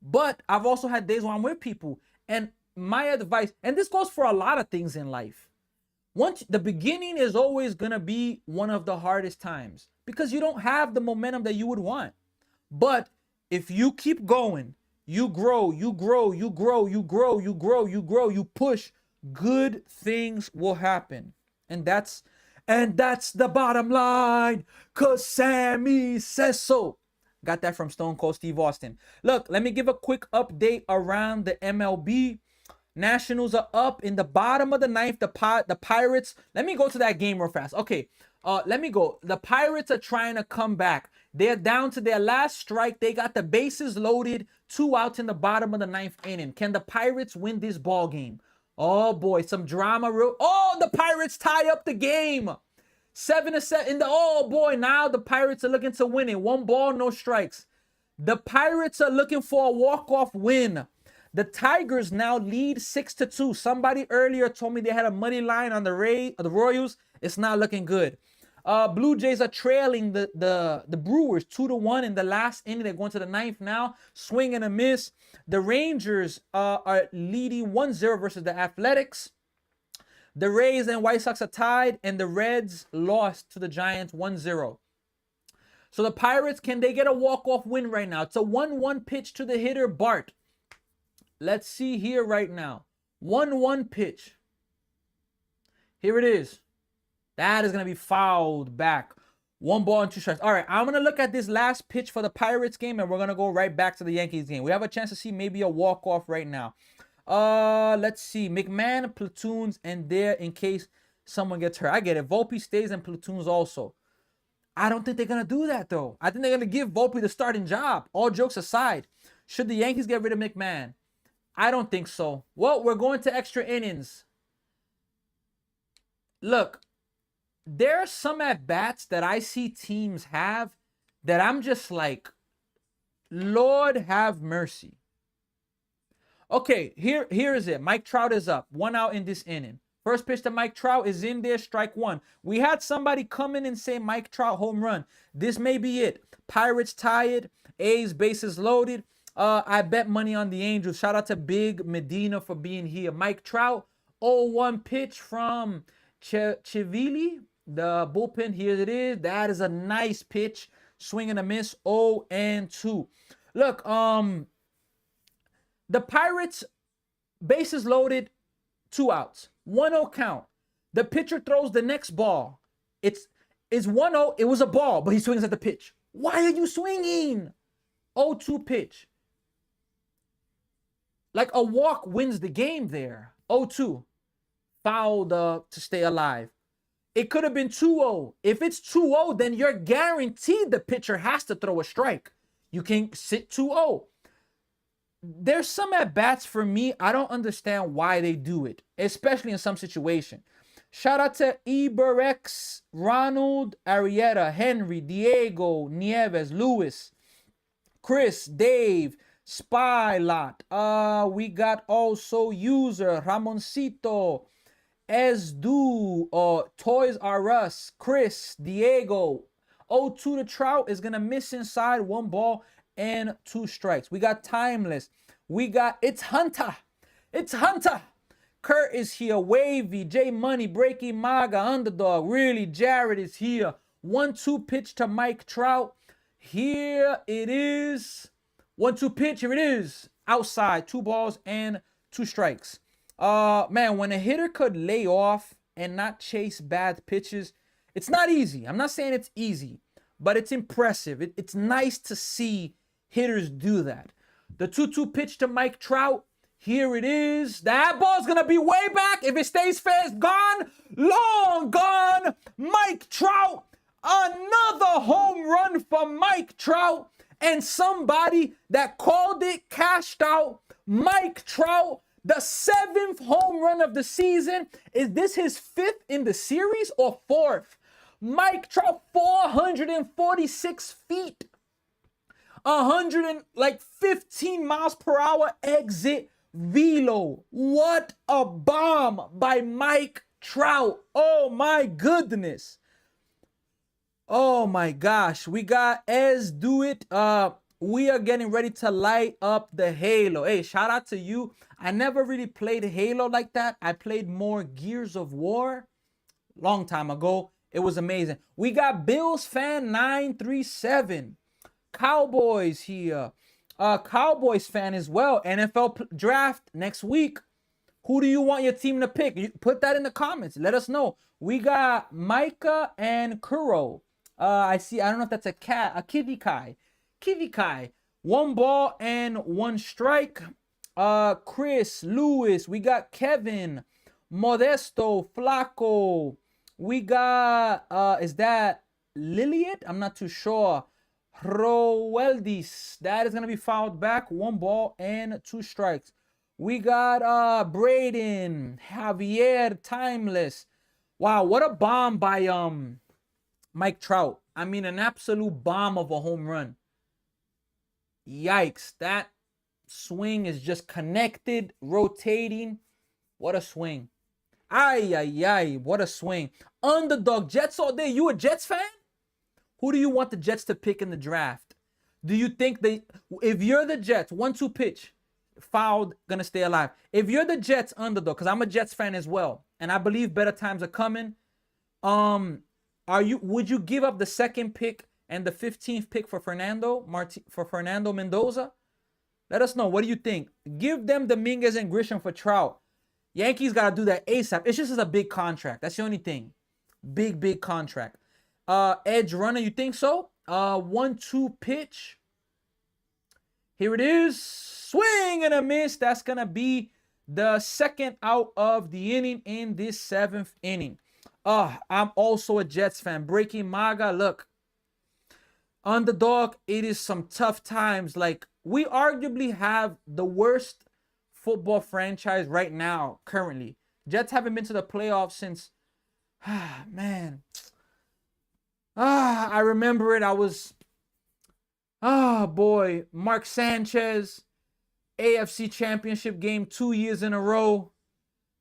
but I've also had days where I'm with people. And my advice, and this goes for a lot of things in life, once the beginning is always going to be one of the hardest times because you don't have the momentum that you would want. But if you keep going, you grow, you grow, you grow, you grow, you grow, you grow, you push, good things will happen. And that's the bottom line, cause Sammy says so. Got that from Stone Cold Steve Austin. Look, let me give a quick update around the MLB. Nationals are up in the bottom of the ninth. The Pirates. Let me go to that game real fast. Okay, let me go. The Pirates are trying to come back. They're down to their last strike. They got the bases loaded. 2 outs in the bottom of the 9th inning. Can the Pirates win this ball game? Oh boy, some drama. Oh, the Pirates tie up the game. 7-7. Oh boy, now the Pirates are looking to win it. 1 ball, no strikes. The Pirates are looking for a walk-off win. The Tigers now lead 6-2. Somebody earlier told me they had a money line on the Royals. It's not looking good. Blue Jays are trailing the Brewers 2-1 in the last inning. They're going to the 9th now. Swing and a miss. The Rangers are leading 1-0 versus the Athletics. The Rays and White Sox are tied, and the Reds lost to the Giants 1-0. So the Pirates, can they get a walk-off win right now? It's a 1-1 pitch to the hitter, Bart. Let's see here right now. 1-1 pitch. Here it is. That is going to be fouled back. 1 ball and 2 strikes. All right, I'm going to look at this last pitch for the Pirates game, and we're going to go right back to the Yankees game. We have a chance to see maybe a walk-off right now. Let's see. McMahon platoons and there in case someone gets hurt. I get it. Volpe stays and platoons also. I don't think they're going to do that, though. I think they're going to give Volpe the starting job. All jokes aside, should the Yankees get rid of McMahon? I don't think so. Well, we're going to extra innings. Look, there are some at-bats that I see teams have that I'm just like, Lord have mercy. Okay, here is it. Mike Trout is up. 1 out in this inning. First pitch to Mike Trout is in there, strike one. We had somebody come in and say Mike Trout home run. This may be it. Pirates tied. A's bases loaded. I bet money on the Angels. Shout out to Big Medina for being here. Mike Trout, 0-1 pitch from Chivili, the bullpen. Here it is. That is a nice pitch. Swing and a miss. 0-2. Look, the Pirates, bases loaded, 2 outs. 1-0 count. The pitcher throws the next ball. It's 1-0. It was a ball, but he swings at the pitch. Why are you swinging? 0-2 pitch. Like a walk wins the game there. 0-2. Fouled to stay alive. It could have been 2-0. If it's 2-0, then you're guaranteed the pitcher has to throw a strike. You can sit 2-0. There's some at-bats for me, I don't understand why they do it, especially in some situation. Shout out to Iberex, Ronald, Arietta, Henry, Diego, Nieves, Lewis, Chris, Dave, Spylot. We got also user, Ramoncito, Esdu, Toys R Us, Chris, Diego. 0-2 to Trout is going to miss inside, 1 ball and 2 strikes. We got Timeless. We got It's Hunter. It's Hunter. Kurt is here. Wavy. J Money. Breaking Maga. Underdog. Really. Jared is here. 1-2 pitch to Mike Trout. Here it is. 1-2 pitch. Here it is. Outside. 2 balls and 2 strikes. Man, when a hitter could lay off and not chase bad pitches, it's not easy. I'm not saying it's easy, but it's impressive. It's nice to see hitters do that. The 2-2 pitch to Mike Trout. Here it is. That ball's going to be way back. If it stays fast, gone. Long gone. Mike Trout. Another home run for Mike Trout. And somebody that called it cashed out. Mike Trout, the 7th home run of the season. Is this his 5th in the series or 4th? Mike Trout, 446 feet. 115 miles per hour exit velo. What a bomb by Mike Trout. Oh my goodness. Oh my gosh. We got Ez Do It. We are getting ready to light up the Halo. Hey, shout out to you. I never really played Halo like that. I played more Gears of War long time ago. It was amazing. We got Bills fan 937. Cowboys here. Cowboys fan as well. NFL draft next week. Who do you want your team to pick? Put that in the comments. Let us know. We got Micah and Kuro. I don't know if that's a cat. A Kivikai. Kivikai. 1 ball and 1 strike. Chris, Lewis. We got Kevin. Modesto. Flaco. We got, is that Liliet? I'm not too sure. Roeldis. That is going to be fouled back. 1 ball and 2 strikes. We got Braden, Javier, Timeless. Wow, what a bomb by Mike Trout. I mean, an absolute bomb of a home run. Yikes. That swing is just connected, rotating. What a swing. Ay, ay, ay. What a swing. Underdog. Jets all day. You a Jets fan? Who do you want the Jets to pick in the draft? Do you think if you're the Jets, 1-2 pitch, fouled, gonna stay alive. If you're the Jets underdog, because I'm a Jets fan as well, and I believe better times are coming, would you give up the 2nd pick and the 15th pick for Fernando Mendoza? Let us know. What do you think? Give them Dominguez and Grisham for Trout. Yankees gotta do that ASAP. It's just a big contract. That's the only thing. Big contract. Edge runner, you think so? 1-2 pitch. Here it is. Swing and a miss. That's going to be the 2nd out of the inning in this 7th inning. I'm also a Jets fan. Breaking Maga, look. Underdog, it is some tough times. Like, we arguably have the worst football franchise right now, currently. Jets haven't been to the playoffs since, man. I remember it. I was, boy, Mark Sanchez. AFC Championship game 2 years in a row.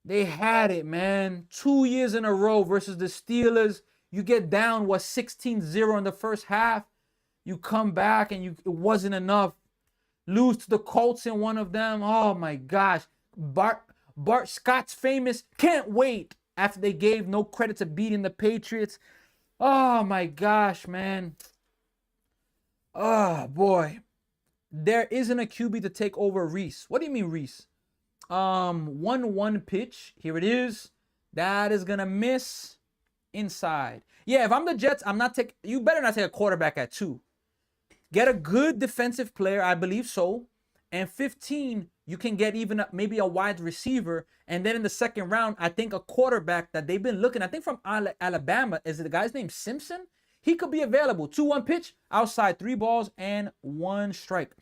They had it, man. 2 years in a row versus the Steelers. You get down, 16-0 in the first half. You come back and it wasn't enough. Lose to the Colts in one of them. Oh my gosh. Bart Scott's famous can't wait after they gave no credit to beating the Patriots. Oh my gosh, man. Oh boy. There isn't a QB to take over Reese. What do you mean, Reese? 1-1 pitch. Here it is. That is gonna miss inside. Yeah, if I'm the Jets, I'm not taking. You better not take a quarterback at 2. Get a good defensive player, I believe so. And 15, you can get even maybe a wide receiver. And then in the second round, I think a quarterback that they've been looking, I think from Alabama, is the guy's name Simpson? He could be available. 2-1 pitch, outside, 3 balls and 1 strike.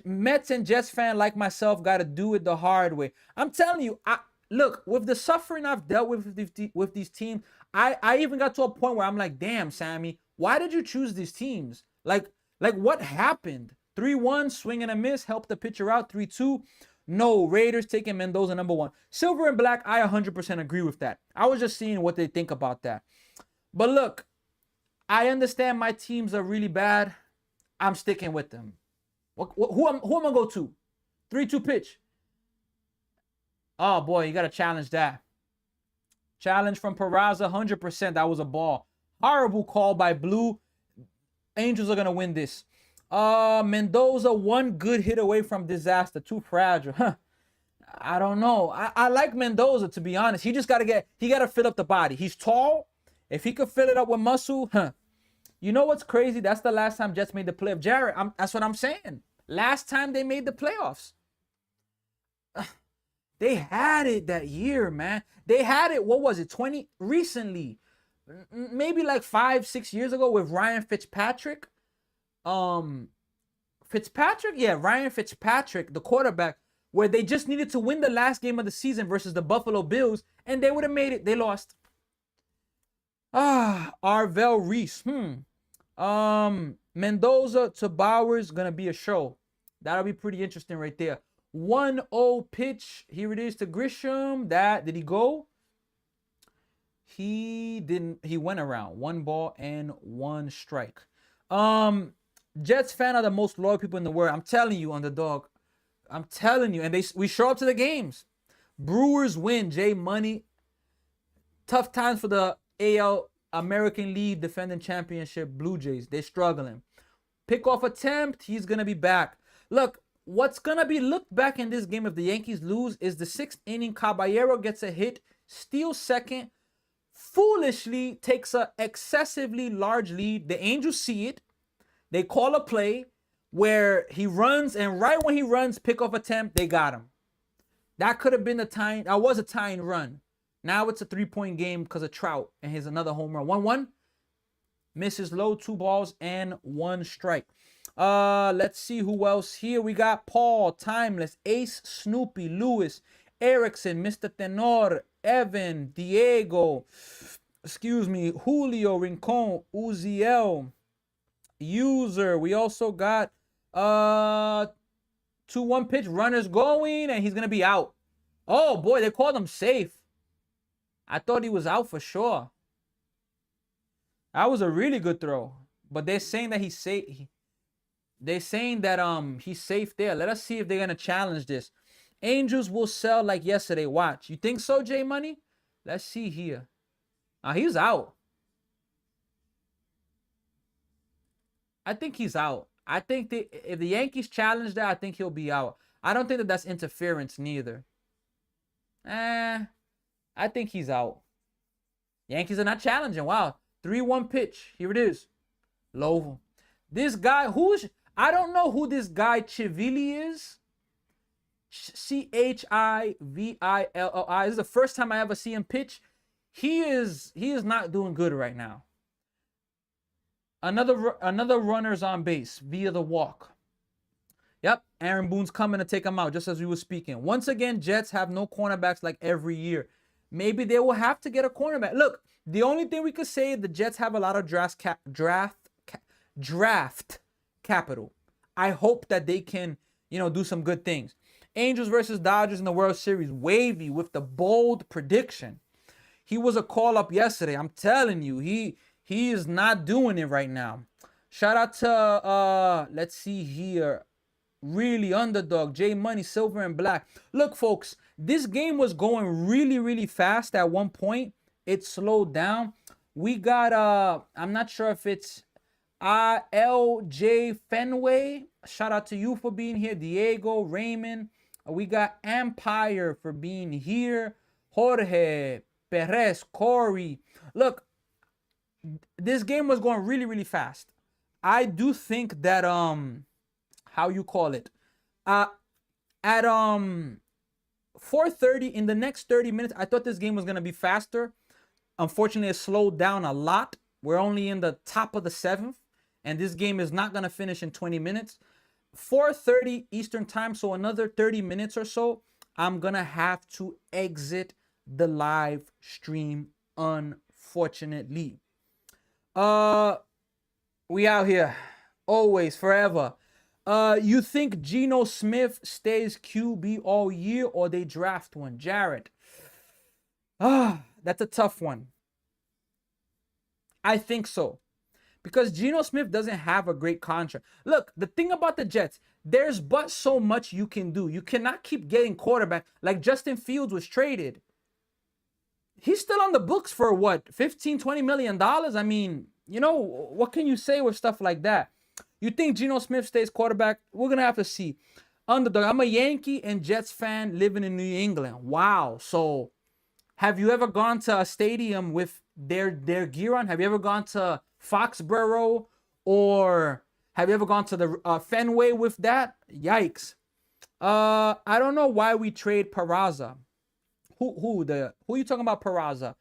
Mets and Jets fan like myself got to do it the hard way. I'm telling you, look, with the suffering I've dealt with these teams, I even got to a point where I'm like, damn, Sammy, why did you choose these teams? Like what happened? 3-1, swing and a miss, help the pitcher out. 3-2, no, Raiders taking Mendoza number 1. Silver and black, I 100% agree with that. I was just seeing what they think about that. But look, I understand my teams are really bad. I'm sticking with them. Who am I going to go to? 3-2 pitch. Oh, boy, you got to challenge that. Challenge from Peraza, 100%. That was a ball. Horrible call by Blue. Angels are going to win this. Mendoza, 1 good hit away from disaster. Too fragile. Huh. I don't know. I like Mendoza, to be honest. He just got to fill up the body. He's tall. If he could fill it up with muscle, You know what's crazy? That's the last time Jets made the playoffs. Jared, that's what I'm saying. Last time they made the playoffs. They had it that year, man. They had it, what was it, recently. Maybe like 5-6 years ago with Ryan Fitzpatrick. Ryan Fitzpatrick, the quarterback, where they just needed to win the last game of the season versus the Buffalo Bills, and they would have made it. They lost. Arvell Reese. Mendoza to Bowers, gonna be a show. That'll be pretty interesting right there. 1-0 pitch. Here it is to Grisham. Did he go? He didn't. He went around. 1 ball and 1 strike. Jets fan are the most loyal people in the world. I'm telling you, underdog. I'm telling you. And we show up to the games. Brewers win. J Money. Tough times for the AL American League defending championship Blue Jays. They're struggling. Pickoff attempt. He's going to be back. Look, what's going to be looked back in this game if the Yankees lose is the 6th inning. Caballero gets a hit, steals second, foolishly takes an excessively large lead. The Angels see it. They call a play where he runs, and right when he runs, pickoff attempt, they got him. That could have been a tying. That was a tying run. Now it's a 3-point game because of Trout, and here's another home run. 1-1. Misses low, 2 balls and 1 strike. Let's see who else here. We got Paul, Timeless, Ace, Snoopy, Lewis, Erickson, Mr. Tenor, Evan, Diego, Julio, Rincon, Uziel, User. We also got 2-1 pitch, runners going, and he's gonna be out. Oh boy, they called him safe. I thought he was out for sure. That was a really good throw, but they're saying that he's safe. They're saying that he's safe there. Let us see if they're gonna challenge this. Angels will sell like yesterday. Watch. You think so, J Money? Let's see here. He's out. I think he's out. I think if the Yankees challenge that, I think he'll be out. I don't think that that's interference neither. I think he's out. Yankees are not challenging. Wow. 3-1 pitch. Here it is. Low. This guy, I don't know who this guy Chivilli is. Chivillii. This is the first time I ever see him pitch. He is not doing good right now. Another runner's on base via the walk. Yep, Aaron Boone's coming to take him out, just as we were speaking. Once again, Jets have no cornerbacks like every year. Maybe they will have to get a cornerback. Look, the only thing we could say is the Jets have a lot of draft capital. I hope that they can do some good things. Angels versus Dodgers in the World Series. Wavy with the bold prediction. He was a call up yesterday. I'm telling you, he is not doing it right now. Shout out to let's see here. Really underdog, J Money, Silver and Black. Look, folks, this game was going really, really fast at one point. It slowed down. We got I'm not sure if it's LJ Fenway. Shout out to you for being here. Diego, Raymond. We got Empire for being here. Jorge, Perez, Corey. Look, this game was going really, really fast. I do think that how you call it? At 4:30 in the next 30 minutes, I thought this game was gonna be faster. Unfortunately, it slowed down a lot. We're only in the top of the 7th, and this game is not gonna finish in 20 minutes. 4:30 Eastern time, so another 30 minutes or so, I'm gonna have to exit the live stream, unfortunately. We out here. Always, forever. You think Geno Smith stays QB all year or they draft one? Jared. That's a tough one. I think so. Because Geno Smith doesn't have a great contract. Look, the thing about the Jets, there's but so much you can do. You cannot keep getting quarterback. Like Justin Fields was traded. He's still on the books for what? $15-20 million? I mean, what can you say with stuff like that? You think Geno Smith stays quarterback? We're going to have to see. Underdog. I'm a Yankee and Jets fan living in New England. Wow. So have you ever gone to a stadium with their gear on? Have you ever gone to Foxborough, or have you ever gone to the Fenway with that? Yikes. I don't know why we trade Peraza. Who are you talking about? Peraza,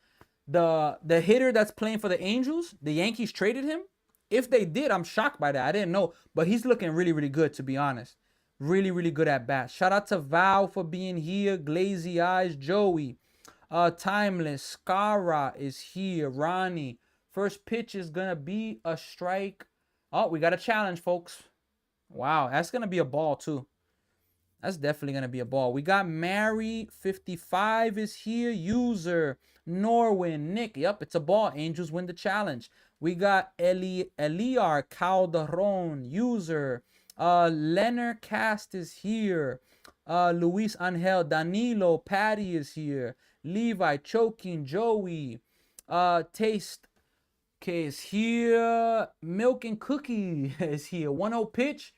the hitter that's playing for the Angels. The Yankees traded him. If they did, I'm shocked by that. I didn't know, but he's looking really, really good, to be honest. Really, really good at bat. Shout out to Val for being here. Glazy Eyes, Joey, Timeless, Skara is here. Ronnie, first pitch is gonna be a strike. Oh, we got a challenge, folks. Wow, that's gonna be a ball too. That's definitely going to be a ball. We got Mary, 55 is here. User, Norwin, Nick. Yep, it's a ball. Angels win the challenge. We got Eliar Calderon, user. Leonard Cast is here. Luis Angel, Danilo, Patty is here. Levi, Choking, Joey. Taste, okay, is here. Milk and Cookie is here. 1-0 pitch.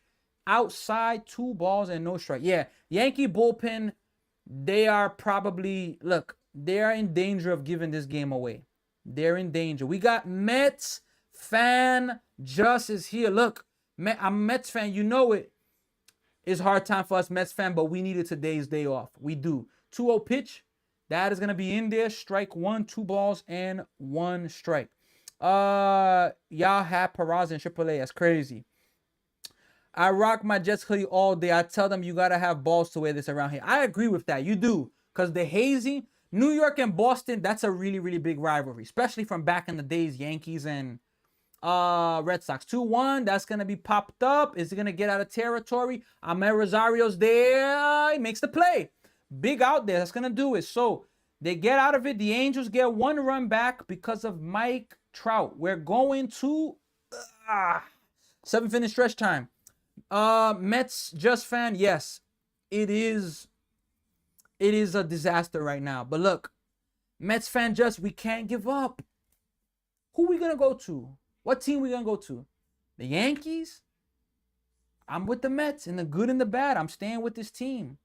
Outside, 2 balls and no strike. Yeah, Yankee bullpen, they are probably, look, they are in danger of giving this game away. They're in danger. We got Mets fan just is here. Look, I'm a Mets fan. You know it. It's hard time for us Mets fan, but we needed today's day off. We do. 2-0 pitch. That is going to be in there. Strike 1, 2 balls and 1 strike. Y'all have Peraza in AAA. That's crazy. I rock my Jets hoodie all day. I tell them you got to have balls to wear this around here. I agree with that. You do. Because the hazing, New York and Boston, that's a really, really big rivalry. Especially from back in the days, Yankees and Red Sox. 2-1. That's going to be popped up. Is it going to get out of territory? Amer Rosario's there. He makes the play. Big out there. That's going to do it. So they get out of it. The Angels get 1 run back because of Mike Trout. We're going to 7th stretch time. Mets just fan, yes, it is a disaster right now. But look, Mets fan just, we can't give up. Who we gonna go to? What team we gonna go to? The Yankees? I'm with the Mets in the good and the bad. I'm staying with this team.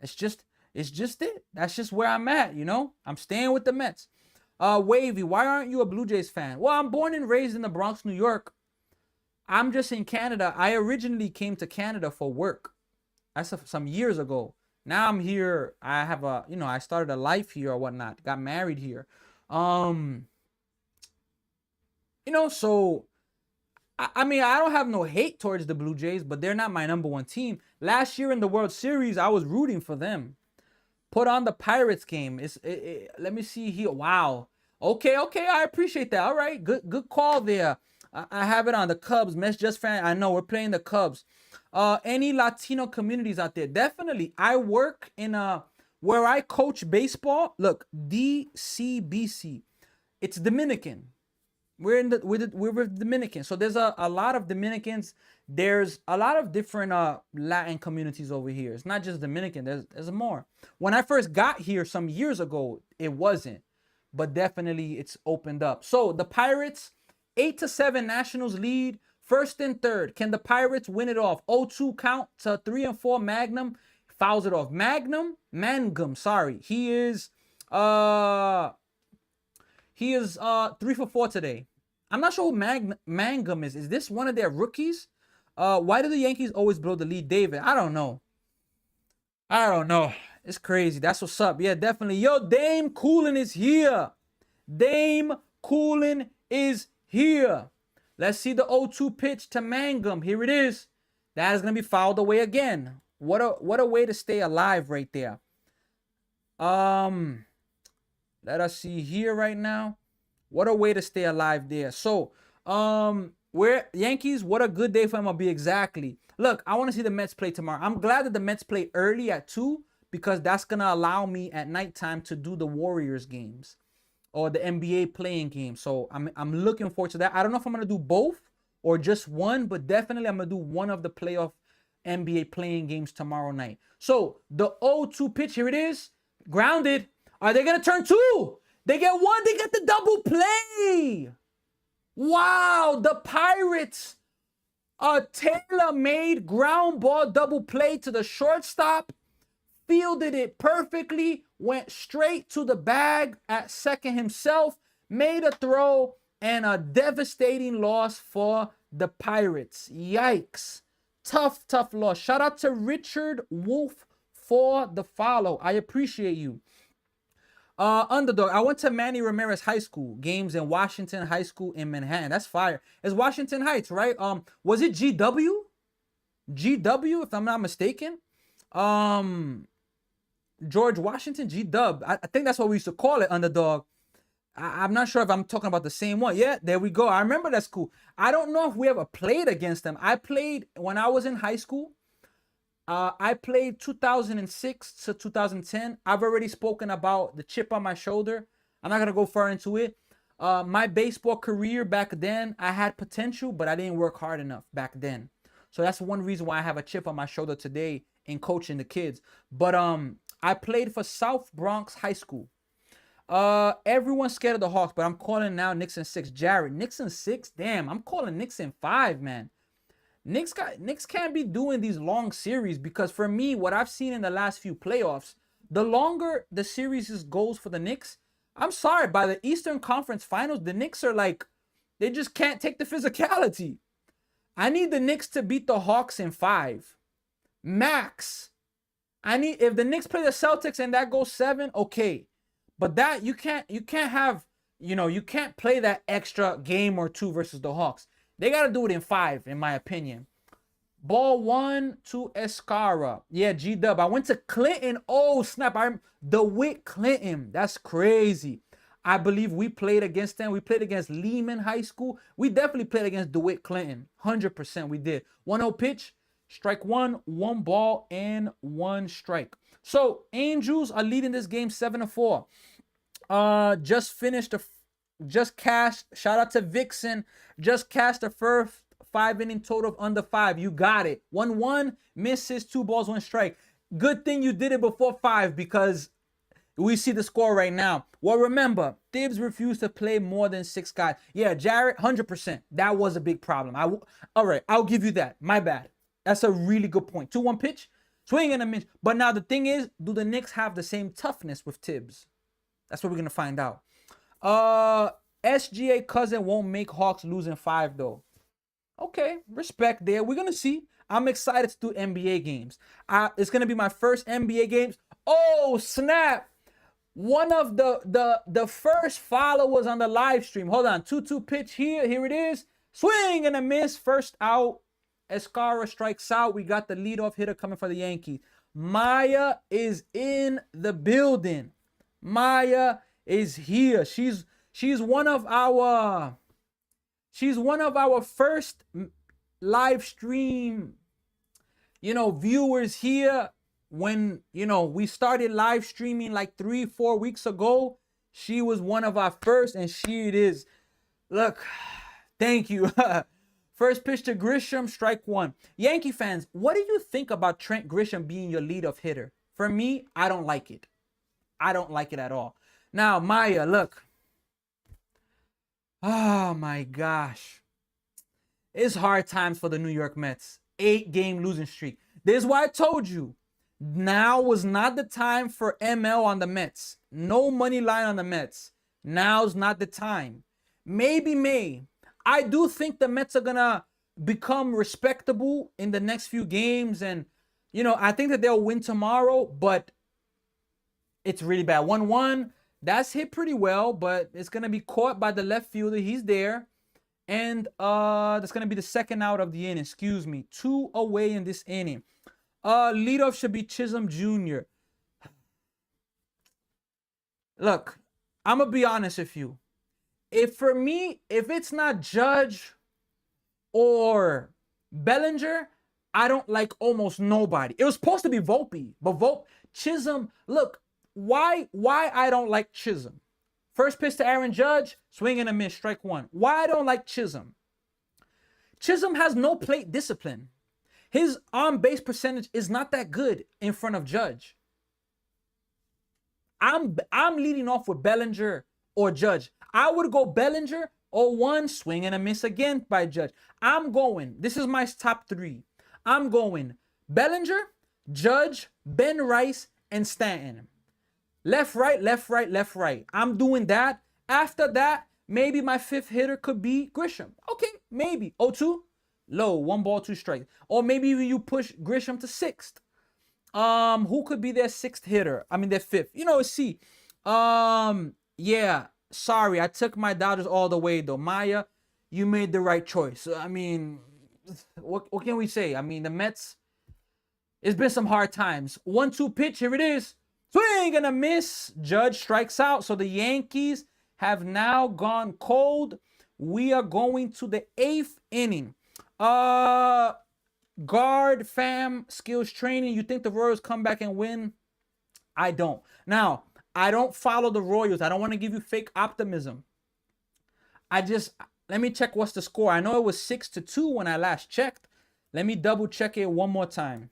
It's just it. That's just where I'm at, I'm staying with the Mets. Wavy, why aren't you a Blue Jays fan? Well, I'm born and raised in the Bronx, New York. I'm just in Canada. I originally came to Canada for work. That's some years ago. Now I'm here. I have I started a life here or whatnot. Got married here. So I mean, I don't have no hate towards the Blue Jays, but they're not my number 1 team. Last year in the World Series, I was rooting for them. Put on the Pirates game. Let me see here. Wow. Okay, I appreciate that. All right, good call there. I have it on the Cubs. Mess just fan. I know we're playing the Cubs. Any Latino communities out there? Definitely. I work in where I coach baseball. Look, DCBC. It's Dominican. We're with Dominicans. So there's a lot of Dominicans. There's a lot of different Latin communities over here. It's not just Dominican. There's more. When I first got here some years ago, it wasn't, but definitely it's opened up. So the Pirates, 8-7 Nationals lead, first and third. Can the Pirates win it off? 0-2 count to 3-4 Magnum, fouls it off. Mangum, sorry. He is 3 for 4 today. I'm not sure who Mangum is. Is this one of their rookies? Why do the Yankees always blow the lead, David? I don't know. It's crazy. That's what's up. Yeah, definitely. Yo, Dame Coolin is here. Dame Coolin is here. Let's see the 0-2 pitch to Mangum. Here it is. That is going to be fouled away again. What a way to stay alive right there. Let us see here right now. What a way to stay alive there. So, we're Yankees. What a good day for MLB. Exactly. Look, I want to see the Mets play tomorrow. I'm glad that the Mets play early at 2 because that's going to allow me at nighttime to do the Warriors games or the NBA playing game. So, I'm looking forward to that. I don't know if I'm going to do both or just one, but definitely I'm going to do one of the playoff NBA playing games tomorrow night. So, the 0-2 pitch, here it is. Grounded. Are they going to turn 2? They get 1. They get the double play. Wow. The Pirates. A tailor-made ground ball double play to the shortstop. Fielded it perfectly. Went straight to the bag at second himself. Made a throw. And a devastating loss for the Pirates. Yikes. Tough loss. Shout out to Richard Wolf for the follow. I appreciate you. Underdog. I went to Manny Ramirez High School games in Washington High School in Manhattan. That's fire. It's Washington Heights, right? Was it GW? GW, if I'm not mistaken. George Washington, G-Dub. I think that's what we used to call it, Underdog. I'm not sure if I'm talking about the same one. Yeah, there we go. I remember that school. I don't know if we ever played against them. I played when I was in high school. I played 2006 to 2010. I've already spoken about the chip on my shoulder. I'm not going to go far into it. My baseball career back then, I had potential, but I didn't work hard enough back then. So that's one reason why I have a chip on my shoulder today in coaching the kids. But I played for South Bronx High School. Everyone's scared of the Hawks, but I'm calling now Knicks in 6. Jared, Knicks in 6? Damn, I'm calling Knicks in 5, man. Knicks can't be doing these long series because for me, what I've seen in the last few playoffs, the longer the series goes for the Knicks, I'm sorry, by the Eastern Conference Finals, the Knicks are like, they just can't take the physicality. I need the Knicks to beat the Hawks in 5. Max. If the Knicks play the Celtics and that goes 7, okay. But that you can't have, you can't play that extra game or 2 versus the Hawks. They got to do it in 5, in my opinion. Ball 1 to Escara. Yeah, G-Dub. I went to Clinton. Oh, snap. DeWitt Clinton. That's crazy. I believe we played against them. We played against Lehman High School. We definitely played against DeWitt Clinton. 100% we did. 1-0 pitch. Strike 1. 1 ball and 1 strike. So, Angels are leading this game 7-4. Just cashed. Shout out to Vixen. Just cashed the first 5-inning total of under 5. You got it. 1-1. Misses. 2 balls, 1 strike. Good thing you did it before 5 because we see the score right now. Well, remember, Thibs refused to play more than 6 guys. Yeah, Jarrett, 100%. That was a big problem. All right, I'll give you that. My bad. That's a really good point. 2-1 pitch. Swing and a miss. But now the thing is, do the Knicks have the same toughness with Thibs? That's what we're going to find out. SGA cousin won't make Hawks lose in 5 though. Okay, respect there. We're going to see. I'm excited to do NBA games. It's going to be my first NBA games. Oh, snap. One of the first followers on the live stream. Hold on. 2-2 pitch here. Here it is. Swing and a miss. First out. Escara strikes out. We got the leadoff hitter coming for the Yankees. Maya is in the building. Maya is here. She's one of our She's one of our first live stream, viewers here. When, we started live streaming like 3-4 weeks ago, she was one of our first, and she it is. Look, thank you. First pitch to Grisham, strike one. Yankee fans, what do you think about Trent Grisham being your leadoff hitter? For me, I don't like it. I don't like it at all. Now, Maya, look. Oh my gosh. It's hard times for the New York Mets. 8-game losing streak. This is why I told you. Now was not the time for ML on the Mets. No money line on the Mets. Now's not the time. Maybe May. I do think the Mets are going to become respectable in the next few games. And, I think that they'll win tomorrow, but it's really bad. 1-1. That's hit pretty well, but it's going to be caught by the left fielder. He's there. And that's going to be the second out of the inning. Excuse me. 2 away in this inning. Leadoff should be Chisholm Jr. Look, I'm going to be honest with you. If it's not Judge or Bellinger, I don't like almost nobody. It was supposed to be Volpe, but Chisholm, look, why I don't like Chisholm. First pitch to Aaron Judge, swing and a miss, strike one. Why I don't like Chisholm? Chisholm has no plate discipline. His on-base percentage is not that good in front of Judge. I'm leading off with Bellinger or Judge. I would go Bellinger, 0-1, swing and a miss again by Judge. This is my top 3. I'm going Bellinger, Judge, Ben Rice, and Stanton. Left, right, left, right, left, right. I'm doing that. After that, maybe my 5th hitter could be Grisham. Okay, maybe. 0-2, low, 1 ball, 2 strikes. Or maybe you push Grisham to 6th. Who could be their 6th hitter? I mean, their 5th. See. Yeah. Sorry, I took my Dodgers all the way, though. Maya, you made the right choice. I mean, what can we say? I mean, the Mets, it's been some hard times. 1-2 pitch, here it is. Swing and a miss. Judge strikes out. So the Yankees have now gone cold. We are going to the 8th inning. Guard, fam, skills training. You think the Royals come back and win? I don't. Now, I don't follow the Royals. I don't want to give you fake optimism. Let me check what's the score. I know it was 6-2 when I last checked. Let me double check it one more time.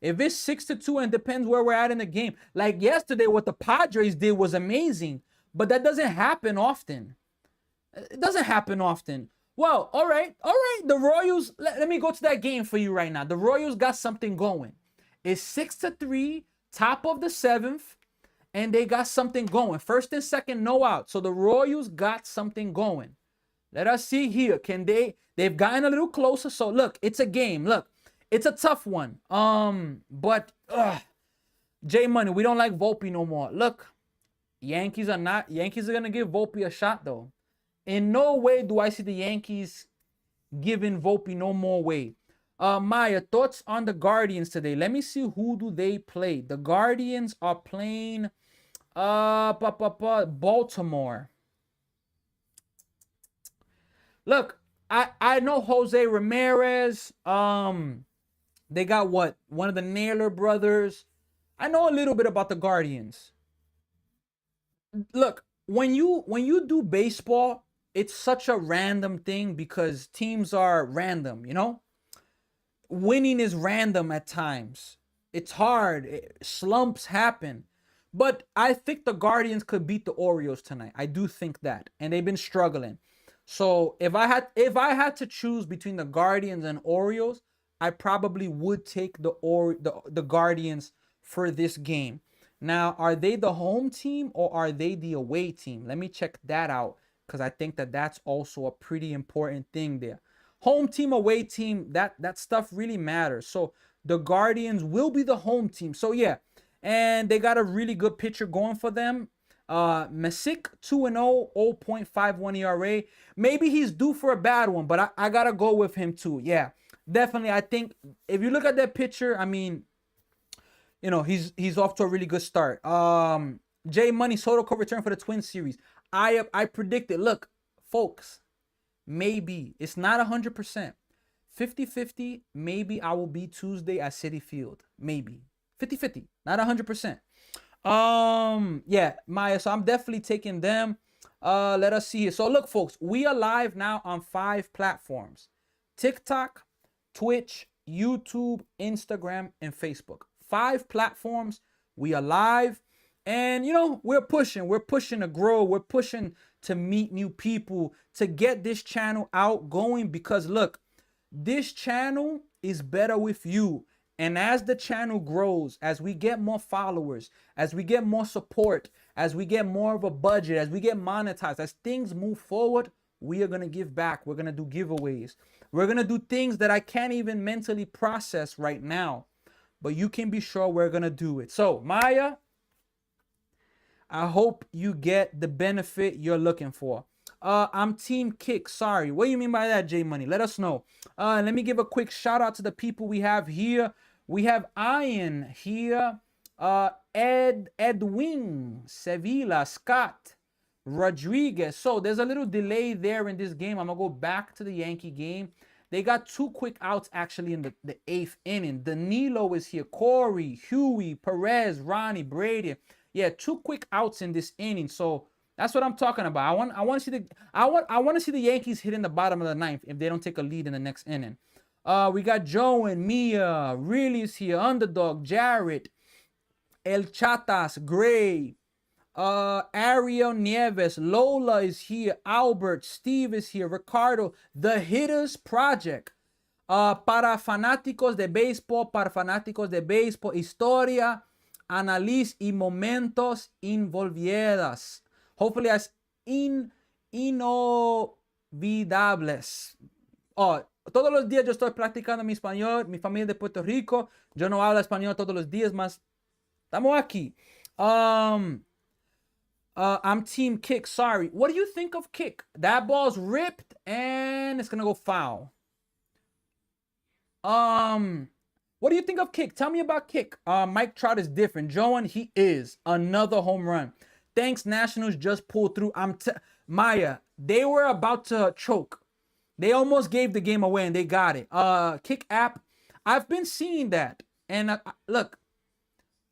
If it's 6-2, and depends where we're at in the game. Like yesterday, what the Padres did was amazing, but that doesn't happen often. It doesn't happen often. Well, all right. The Royals, let me go to that game for you right now. The Royals got something going. It's 6-3, top of the 7th, and they got something going. First and second, no out. So the Royals got something going. Let us see here. They've gotten a little closer. So look, it's a game. Look, it's a tough one. But J Money, we don't like Volpe no more. Look, Yankees are gonna give Volpe a shot though. In no way do I see the Yankees giving Volpe no more way. Maya, thoughts on the Guardians today? Let me see, who do they play? The Guardians are playing Baltimore. Look, I know Jose Ramirez. They got what? One of the Naylor brothers. I know a little bit about the Guardians. Look, when you do baseball, it's such a random thing because teams are random, Winning is random at times. It's hard. Slumps happen. But I think the Guardians could beat the Orioles tonight. I do think that. And they've been struggling. So if I had to choose between the Guardians and Orioles, I probably would take the Guardians for this game. Now, are they the home team or are they the away team? Let me check that out because I think that that's also a pretty important thing there. Home team, away team, that stuff really matters. So the Guardians will be the home team. So yeah, and they got a really good pitcher going for them. Masick 2-0, 0.51 ERA. Maybe he's due for a bad one, but I gotta go with him too. Yeah, definitely. I think if you look at that pitcher, I mean, he's off to a really good start. J Money, Soto could return for the Twins series. I predicted. Look, folks, Maybe. It's not 100%. 50-50, maybe I will be Tuesday at Citi Field. Maybe. 50-50, not 100%. Yeah, Maya, so I'm definitely taking them. Let us see here. So look, folks, we are live now on 5 platforms: TikTok, Twitch, YouTube, Instagram, and Facebook. 5 platforms. We are live. And we're pushing to grow. We're pushing to meet new people, to get this channel out going, because look, this channel is better with you. And as the channel grows, as we get more followers, as we get more support, as we get more of a budget, as we get monetized, as things move forward, we are going to give back. We're going to do giveaways. We're going to do things that I can't even mentally process right now. But you can be sure we're going to do it. So, Maya, I hope you get the benefit you're looking for. I'm Team Kick. Sorry. What do you mean by that, J Money? Let us know. Let me give a quick shout out to the people we have here. We have Ian here. Edwin, Sevilla, Scott, Rodriguez. So there's a little delay there in this game. I'm going to go back to the Yankee game. They got 2 quick outs actually in the 8th inning. Danilo is here. Corey, Huey, Perez, Ronnie, Brady. Yeah, 2 quick outs in this inning. So that's what I'm talking about. I want to see the Yankees hit in the bottom of the 9th if they don't take a lead in the next inning. We got Joe and Mia, really is here. Underdog, Jarrett, El Chatas, Gray, Ariel Nieves, Lola is here. Albert, Steve is here. Ricardo, The Hitters Project. Para fanáticos de béisbol, historia, análisis y momentos inolvidables. Hopefully that's inolvidables. Todos los días yo estoy practicando mi español. Mi familia de Puerto Rico. Yo no hablo español todos los días, mas estamos aquí. I'm Team Kick. Sorry. What do you think of Kick? That ball's ripped and it's gonna go foul. What do you think of Kick? Tell me about Kick. Mike Trout is different. Joan, he is. Another home run. Thanks, Nationals just pulled through. Maya, they were about to choke. They almost gave the game away and they got it. Kick app, I've been seeing that. And look,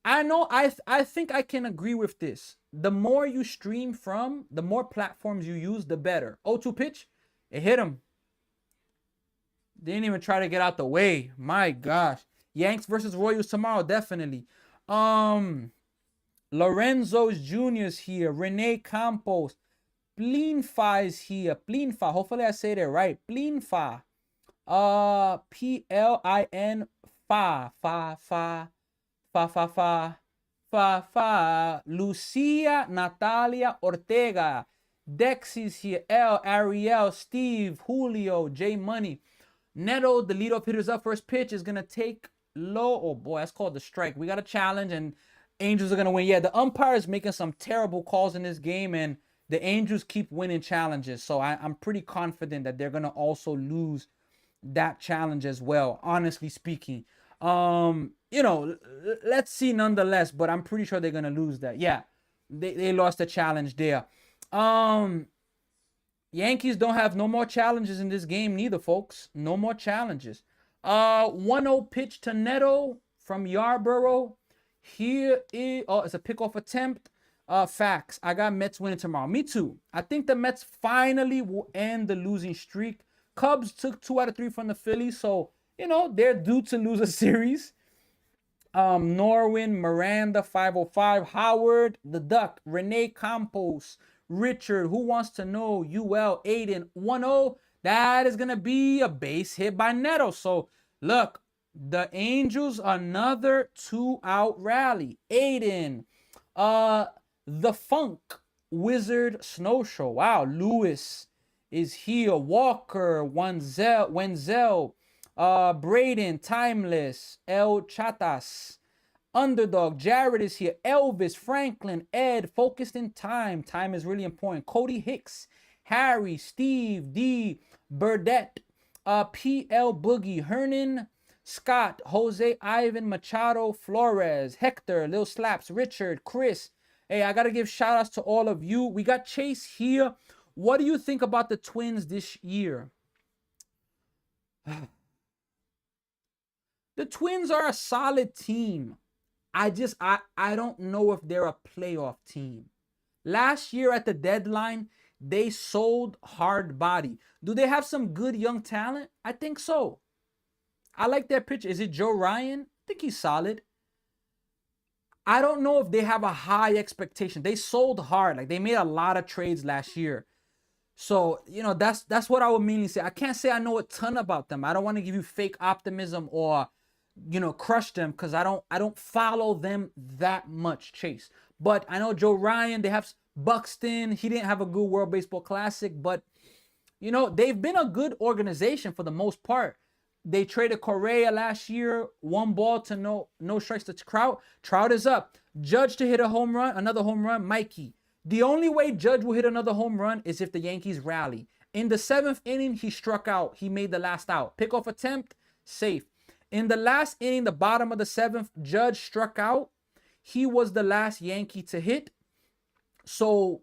I know I think I can agree with this. The more you stream from, the more platforms you use, the better. 0-2 pitch, it hit him. They didn't even try to get out the way. My gosh. Yanks versus Royals tomorrow, definitely. Lorenzo's Jr.'s here. Rene Campos. Plinfa is here. Plinfa. Hopefully I say that right. Plinfa. Plin. Fa. Lucia Natalia Ortega. Dex is here. Ariel. Steve. Julio. J Money. Neto, the leadoff hitter's up. First pitch is going to take low. Oh, boy, that's called the strike. We got a challenge, and Angels are going to win. Yeah, the umpire is making some terrible calls in this game, and the Angels keep winning challenges. So I'm pretty confident that they're going to also lose that challenge as well, honestly speaking. Let's see nonetheless, but I'm pretty sure they're going to lose that. Yeah, they lost the challenge there. Yankees don't have no more challenges in this game neither, folks. No more challenges. 1-0 pitch to Neto from Yarborough. Here is, it's a pickoff attempt. Facts. I got Mets winning tomorrow. Me too. I think the Mets finally will end the losing streak. Cubs took 2 out of 3 from the Phillies, so, they're due to lose a series. Norwin, Miranda, 505. Howard, the Duck. Rene Campos. Richard, who wants to know? UL, Aiden, 1-0. That is going to be a base hit by Neto. So, look, the Angels, another 2-out rally. Aiden, the Funk, Wizard, Snow Show. Wow, Lewis is here. Walker, Wenzel, Braden, Timeless, El Chatas. Underdog, Jared is here. Elvis, Franklin, Ed, focused in time. Time is really important. Cody Hicks, Harry, Steve, D, Burdette, PL Boogie, Hernan, Scott, Jose, Ivan, Machado, Flores, Hector, Lil Slaps, Richard, Chris. Hey, I got to give shout outs to all of you. We got Chase here. What do you think about the Twins this year? The Twins are a solid team. I don't know if they're a playoff team. Last year at the deadline, they sold hard body. Do they have some good young talent? I think so. I like their pitcher. Is it Joe Ryan? I think he's solid. I don't know if they have a high expectation. They sold hard. Like, they made a lot of trades last year. So, that's what I would mainly say. I can't say I know a ton about them. I don't want to give you fake optimism or, crush them, because I don't follow them that much, Chase. But I know Joe Ryan, they have Buxton. He didn't have a good World Baseball Classic, but they've been a good organization for the most part. They traded Correa last year, 1 ball to no strikes to Trout. Trout is up. Judge to hit a home run, another home run, Mikey. The only way Judge will hit another home run is if the Yankees rally. In the 7th inning, he struck out. He made the last out. Pickoff attempt, safe. In the last inning, the bottom of the 7th, Judge struck out. He was the last Yankee to hit. So,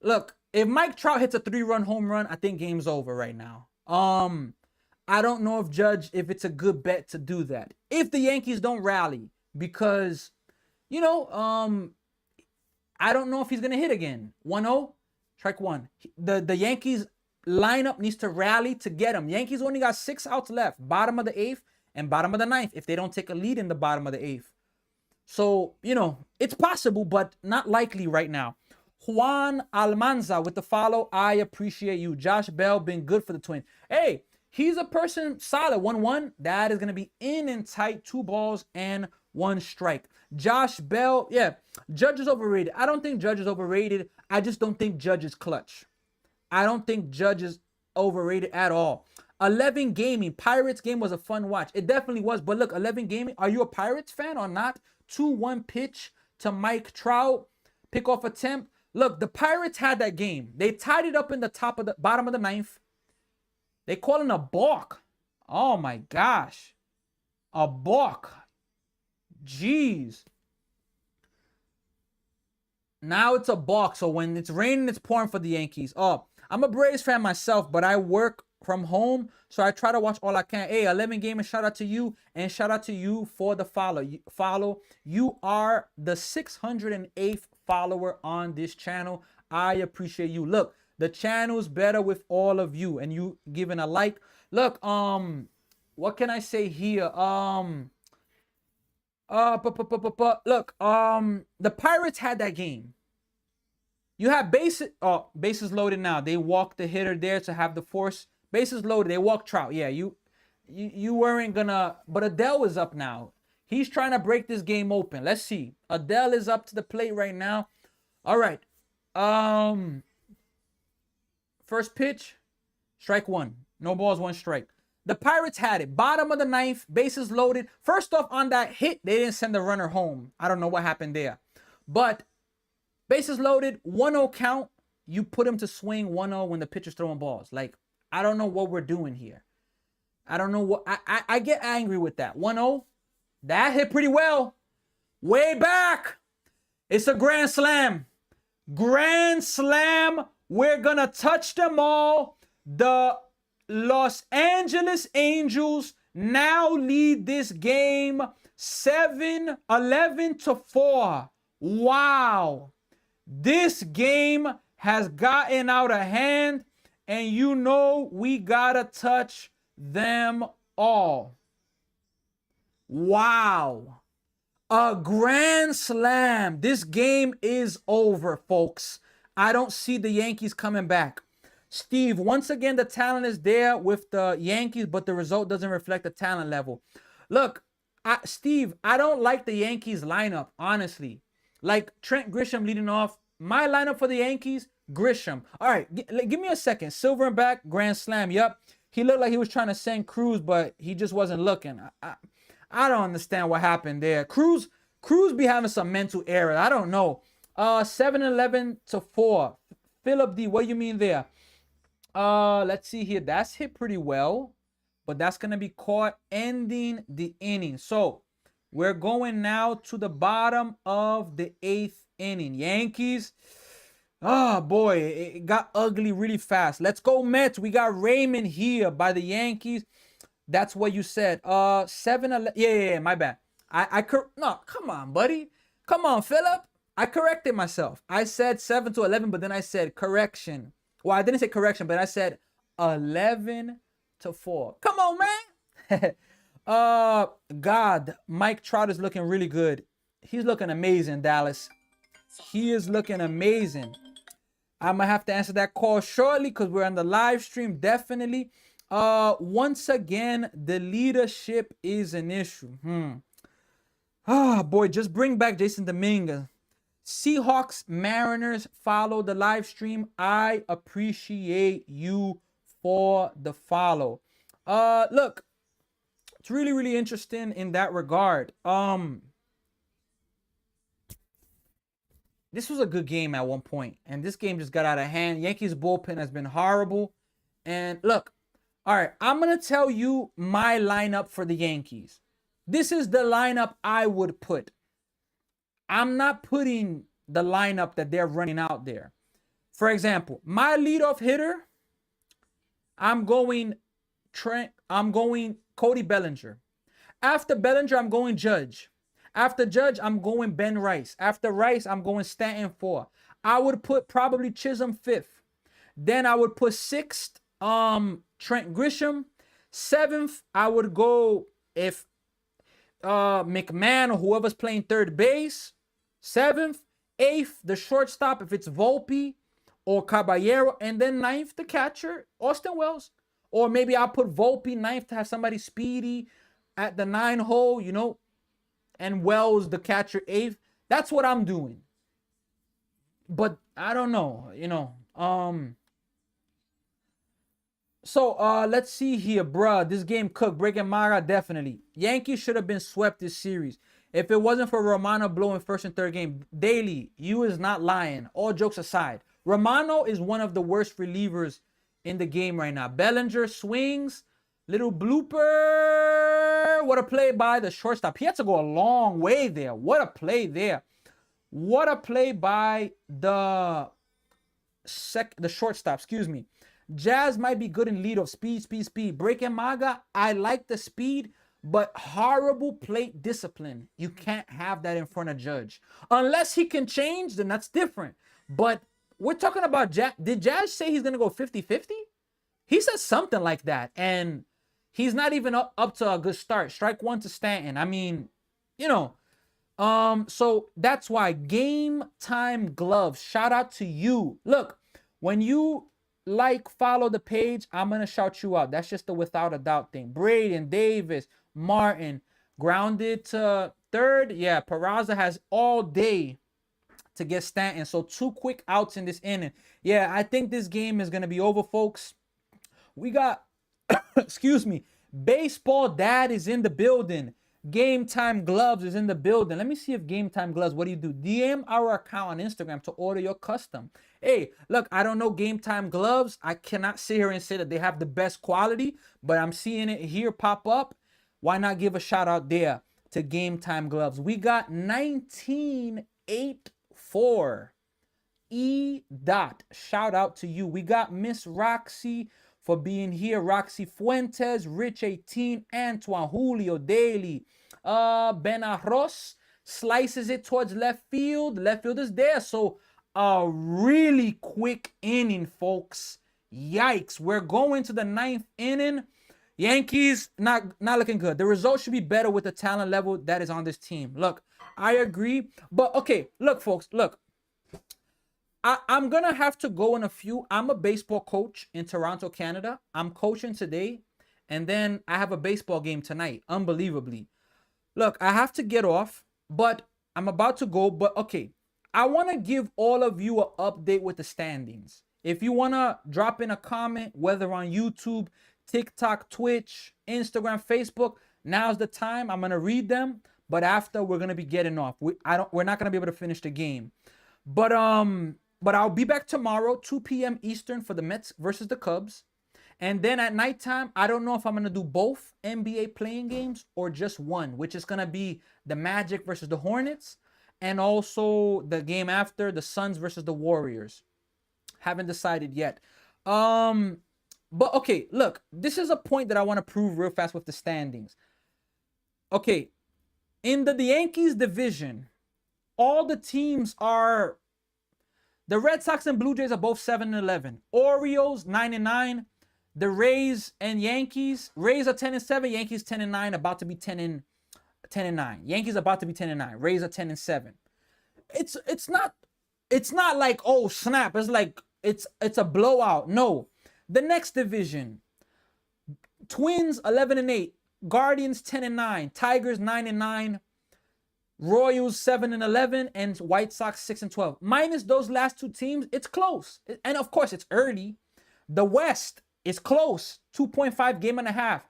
look, if Mike Trout hits a 3-run home run, I think game's over right now. I don't know if it's a good bet to do that. If the Yankees don't rally, because, I don't know if he's going to hit again. 1-0, strike 1. The Yankees lineup needs to rally to get him. Yankees only got 6 outs left, bottom of the 8th and bottom of the 9th, if they don't take a lead in the bottom of the 8th. So, it's possible, but not likely right now. Juan Almanza with the follow. I appreciate you. Josh Bell been good for the Twins. Hey, he's a person solid. 1-1. That is going to be in and tight. 2 balls and 1 strike. Josh Bell, yeah, Judge is overrated. I don't think Judge is overrated. I just don't think Judge is clutch. I don't think Judge is overrated at all. 11 Gaming, Pirates game was a fun watch. It definitely was. But look, 11 Gaming, are you a Pirates fan or not? 2-1 pitch to Mike Trout. Pickoff attempt. Look, the Pirates had that game. They tied it up in the bottom of the 9th. They call it a balk. Oh my gosh. A balk. Jeez. Now it's a balk. So when it's raining, it's pouring for the Yankees. Oh, I'm a Braves fan myself, but I work from home, so I try to watch all I can. Hey, 11 Gaming, shout out to you, and shout out to you for the follow. You are the 608th follower on this channel. I appreciate you. Look, the channel's better with all of you and you giving a like. Look, what can I say here? Look, the Pirates had that game. You have bases loaded now. They walked the hitter there to have the force. Bases loaded. They walked Trout. Yeah, you weren't gonna. But Adele is up now. He's trying to break this game open. Let's see. Adele is up to the plate right now. All right. First pitch, strike 1. No balls, 1 strike. The Pirates had it. Bottom of the 9th, bases loaded. First off, on that hit, they didn't send the runner home. I don't know what happened there. But bases loaded, 1-0 count. You put him to swing 1-0 when the pitcher's throwing balls. Like, I don't know what we're doing here. I don't know what. I get angry with that. 1-0. That hit pretty well. Way back. It's a grand slam. Grand slam. We're going to touch them all. The Los Angeles Angels now lead this game 11-4. Wow. This game has gotten out of hand, and we got to touch them all. Wow. A grand slam. This game is over, folks. I don't see the Yankees coming back. Steve, once again, the talent is there with the Yankees, but the result doesn't reflect the talent level. Look, Steve, I don't like the Yankees lineup, honestly. Like Trent Grisham leading off. My lineup for the Yankees, Grisham. All right, give me a second. Silver and back, grand slam. Yep. He looked like he was trying to send Cruz, but he just wasn't looking. I don't understand what happened there. Cruz be having some mental error. I don't know. 7-11-4. Philip D, what do you mean there? Let's see here. That's hit pretty well, but that's going to be caught ending the inning. So we're going now to the bottom of the 8th inning. Yankees, Oh boy, it got ugly really fast. Let's go Mets. We got Raymond here by the Yankees. That's what you said. 7-11. Yeah, my bad. No, come on, buddy. Come on, Philip. I corrected myself. I said 7-11, but then I said correction. Well, I didn't say correction, but I said 11-4. Come on, man. God, Mike Trout is looking really good. He's looking amazing, Dallas. He is looking amazing. I'm gonna have to answer that call shortly because we're on the live stream. Definitely. Once again, the leadership is an issue. Boy, just bring back Jason Dominguez. Seahawks Mariners follow the live stream. I appreciate you for the follow. Look, it's really, really interesting in that regard. This was a good game at one point, and this game just got out of hand. Yankees bullpen has been horrible. And look, all right, I'm going to tell you my lineup for the Yankees. This is the lineup I would put. I'm not putting the lineup that they're running out there. For example, my leadoff hitter, I'm going Cody Bellinger. After Bellinger, I'm going Judge. After Judge, I'm going Ben Rice. After Rice, I'm going Stanton 4. I would put probably Chisholm 5th. Then I would put 6th, Trent Grisham. 7th, I would go if McMahon or whoever's playing third base. 7th. 8th, the shortstop, if it's Volpe or Caballero. And then 9th, the catcher, Austin Wells. Or maybe I'll put Volpe 9th to have somebody speedy at the 9 hole, you know, and Wells, the catcher, 8th. That's what I'm doing. But I don't know, you know. So let's see here, bruh. This game cooked. Breaking Mara, definitely. Yankees should have been swept this series. If it wasn't for Romano blowing first and third game. Daily, you is not lying. All jokes aside. Romano is one of the worst relievers in the game right now. Bellinger swings. Little blooper. What a play by the shortstop. He had to go a long way there. What a play there. What a play by the shortstop, excuse me. Jazz might be good in leadoff. Speed. Breaking Maga, I like the speed, but horrible plate discipline. You can't have that in front of Judge. Unless he can change, then that's different. But we're talking about Jazz. Did Jazz say he's going to go 50-50? He said something like that. And he's not even up to a good start. Strike 1 to Stanton. I mean, you know. So that's why game time gloves. Shout out to you. Look, when you follow the page, I'm going to shout you out. That's just the without a doubt thing. Braden, Davis, Martin, grounded to third. Yeah, Peraza has all day to get Stanton. So 2 quick outs in this inning. Yeah, I think this game is going to be over, folks. We got, excuse me, Baseball Dad is in the building. Game Time Gloves is in the building. Let me see if Game Time Gloves, what do you do? DM our account on Instagram to order your custom. Hey, look, I don't know Game Time Gloves. I cannot sit here and say that they have the best quality, but I'm seeing it here pop up. Why not give a shout out there to Game Time Gloves? We got 1984 E. Dot. Shout out to you. We got Miss Roxy for being here. Roxy Fuentes, Rich 18, Antoine, Julio, Daly, Ben Arroz slices it towards left field. Left field is there. So a really quick inning, folks. Yikes. We're going to the 9th inning. Yankees not looking good. The result should be better with the talent level that is on this team. Look, I agree. But okay, look, folks, look. I'm going to have to go in a few. I'm a baseball coach in Toronto, Canada. I'm coaching today, and then I have a baseball game tonight, unbelievably. Look, I have to get off, but I'm about to go. But, okay, I want to give all of you an update with the standings. If you want to drop in a comment, whether on YouTube, TikTok, Twitch, Instagram, Facebook, now's the time. I'm going to read them, but after, we're going to be getting off. We're not going to be able to finish the game. But I'll be back tomorrow, 2 p.m. Eastern for the Mets versus the Cubs. And then at nighttime, I don't know if I'm going to do both NBA playing games or just one, which is going to be the Magic versus the Hornets and also the game after, the Suns versus the Warriors. Haven't decided yet. But okay, look, this is a point that I want to prove real fast with the standings. Okay, in the Yankees division, all the teams are the Red Sox and Blue Jays are both 7-11. Orioles 9-9. The Rays and Yankees. Rays are 10-7. Yankees 10-9. About to be 10-9. Yankees about to be 10-9. Rays are 10-7. It's not like, oh snap. It's like it's a blowout. No. The next division. Twins 11-8. Guardians 10-9. Tigers 9-9. Royals 7-11 and White Sox 6-12. Minus those last two teams, it's close. And of course, it's early. The West is close. 2.5 game and a half.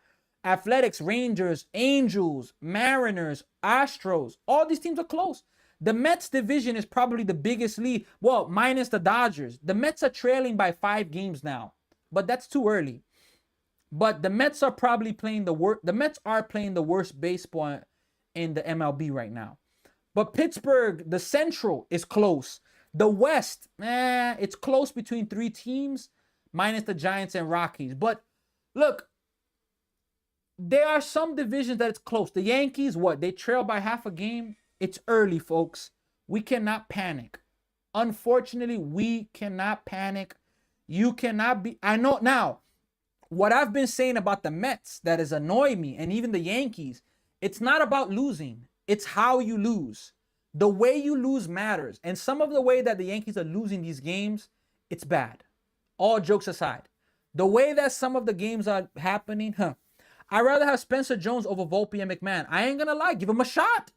Athletics, Rangers, Angels, Mariners, Astros. All these teams are close. The Mets division is probably the biggest lead. Well, minus the Dodgers. The Mets are trailing by 5 games now. But that's too early. But the Mets are probably playing the worst. The Mets are playing the worst baseball in the MLB right now. But Pittsburgh, the Central, is close. The West, it's close between 3 teams, minus the Giants and Rockies. But look, there are some divisions that it's close. The Yankees, what? They trail by half a game. It's early, folks. We cannot panic. Unfortunately, we cannot panic. You cannot be. I know now, what I've been saying about the Mets that has annoyed me, and even the Yankees, it's not about losing. It's how you lose. The way you lose matters. And some of the way that the Yankees are losing these games, it's bad. All jokes aside. The way that some of the games are happening, I'd rather have Spencer Jones over Volpe and McMahon. I ain't gonna lie, give him a shot.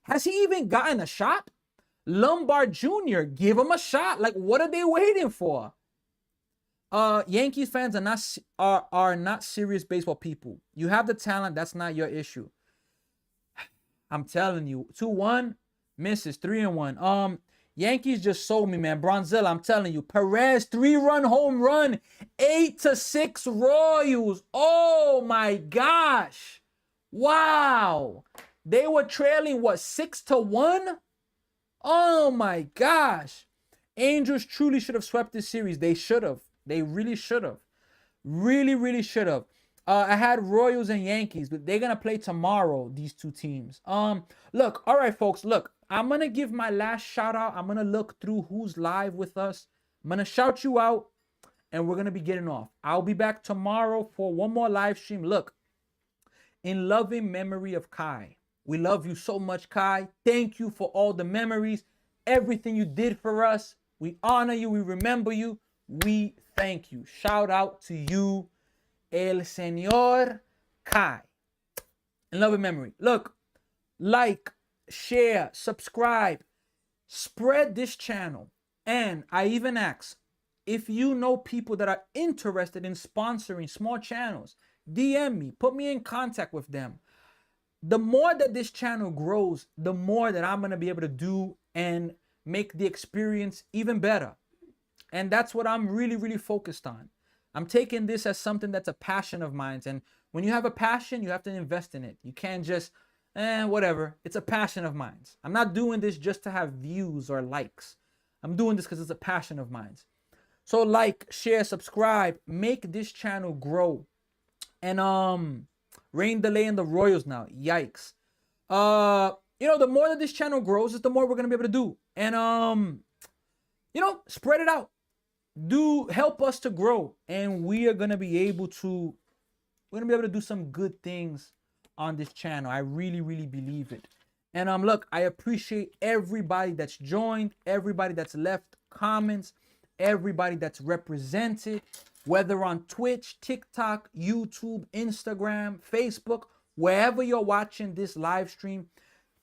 Has he even gotten a shot? Lombard Jr., give him a shot. Like, what are they waiting for? Yankees fans are not serious baseball people. You have the talent, that's not your issue. I'm telling you, 2-1, misses 3-1. Yankees just sold me, man. Bronzilla, I'm telling you. Perez, 3-run home run, 8-6 Royals. Oh my gosh. Wow. They were trailing, what, 6-1? Oh my gosh. Angels truly should have swept this series. They should have. They really should have. Really, really should have. I had Royals and Yankees, but they're going to play tomorrow, these two teams. Look, all right, folks, look, I'm going to give my last shout out. I'm going to look through who's live with us. I'm going to shout you out, and we're going to be getting off. I'll be back tomorrow for one more live stream. Look, in loving memory of Kai. We love you so much, Kai. Thank you for all the memories, everything you did for us. We honor you. We remember you. We thank you. Shout out to you, El Señor Kai. In love and memory. Look, like, share, subscribe, spread this channel. And I even ask, if you know people that are interested in sponsoring small channels, DM me, put me in contact with them. The more that this channel grows, the more that I'm going to be able to do and make the experience even better. And that's what I'm really, really focused on. I'm taking this as something that's a passion of mine. And when you have a passion, you have to invest in it. You can't just, whatever. It's a passion of mine. I'm not doing this just to have views or likes. I'm doing this because it's a passion of mine. So like, share, subscribe, make this channel grow. And rain delay in the Royals now. Yikes. The more that this channel grows, is the more we're gonna be able to do. And spread it out. Do help us to grow, and we are gonna be able to do some good things on this channel. I really, really believe it. And look, I appreciate everybody that's joined, everybody that's left comments, everybody that's represented, whether on Twitch, TikTok, YouTube, Instagram, Facebook, wherever you're watching this live stream.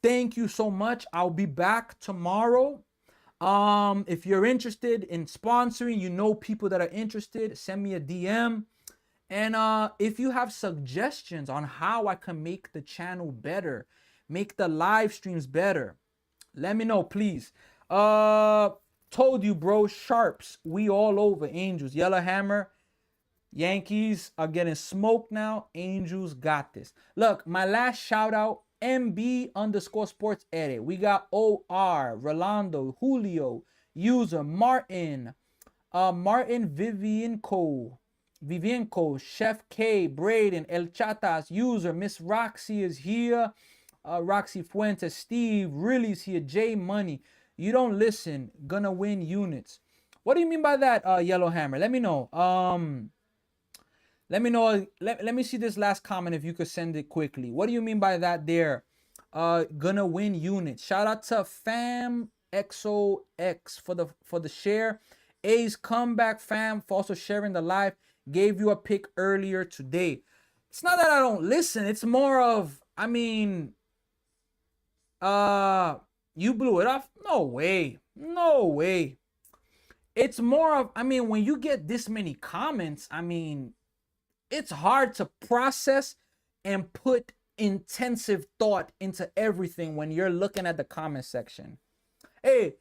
Thank you so much. I'll be back tomorrow. If you're interested in sponsoring, people that are interested, send me a DM. And if you have suggestions on how I can make the channel better, make the live streams better, let me know, please. Told you, bro. Sharps, we all over. Angels, Yellowhammer, Yankees are getting smoked now. Angels got this. Look, my last shout out, MB_sports edit. We got OR, Rolando, Julio, User, Martin, Martin Vivienco, Chef K, Braden, El Chatas, user, Miss Roxy is here. Roxy Fuentes, Steve, Really's here, J Money. You don't listen, gonna win units. What do you mean by that, Yellow Hammer? Let me know. Let me know. Let me see this last comment if you could send it quickly. What do you mean by that there? Gonna win units. Shout out to Fam XOX for the share. A's comeback, fam, for also sharing the live. Gave you a pick earlier today. It's not that I don't listen. It's more of, I mean, you blew it off? No way. No way. It's more of, I mean, when you get this many comments, I mean, it's hard to process and put intensive thought into everything when you're looking at the comment section. Hey,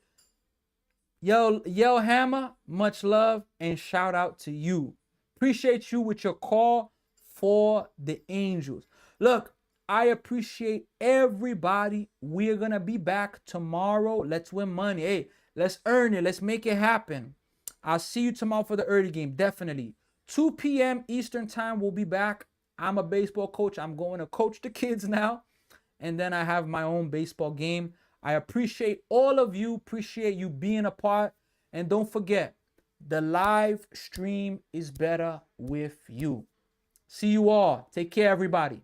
Yell Hammer, much love and shout out to you. Appreciate you with your call for the Angels. Look, I appreciate everybody. We're going to be back tomorrow. Let's win money. Hey, let's earn it. Let's make it happen. I'll see you tomorrow for the early game. Definitely. 2 p.m. Eastern time, we'll be back. I'm a baseball coach. I'm going to coach the kids now. And then I have my own baseball game. I appreciate all of you. Appreciate you being a part. And don't forget, the live stream is better with you. See you all. Take care, everybody.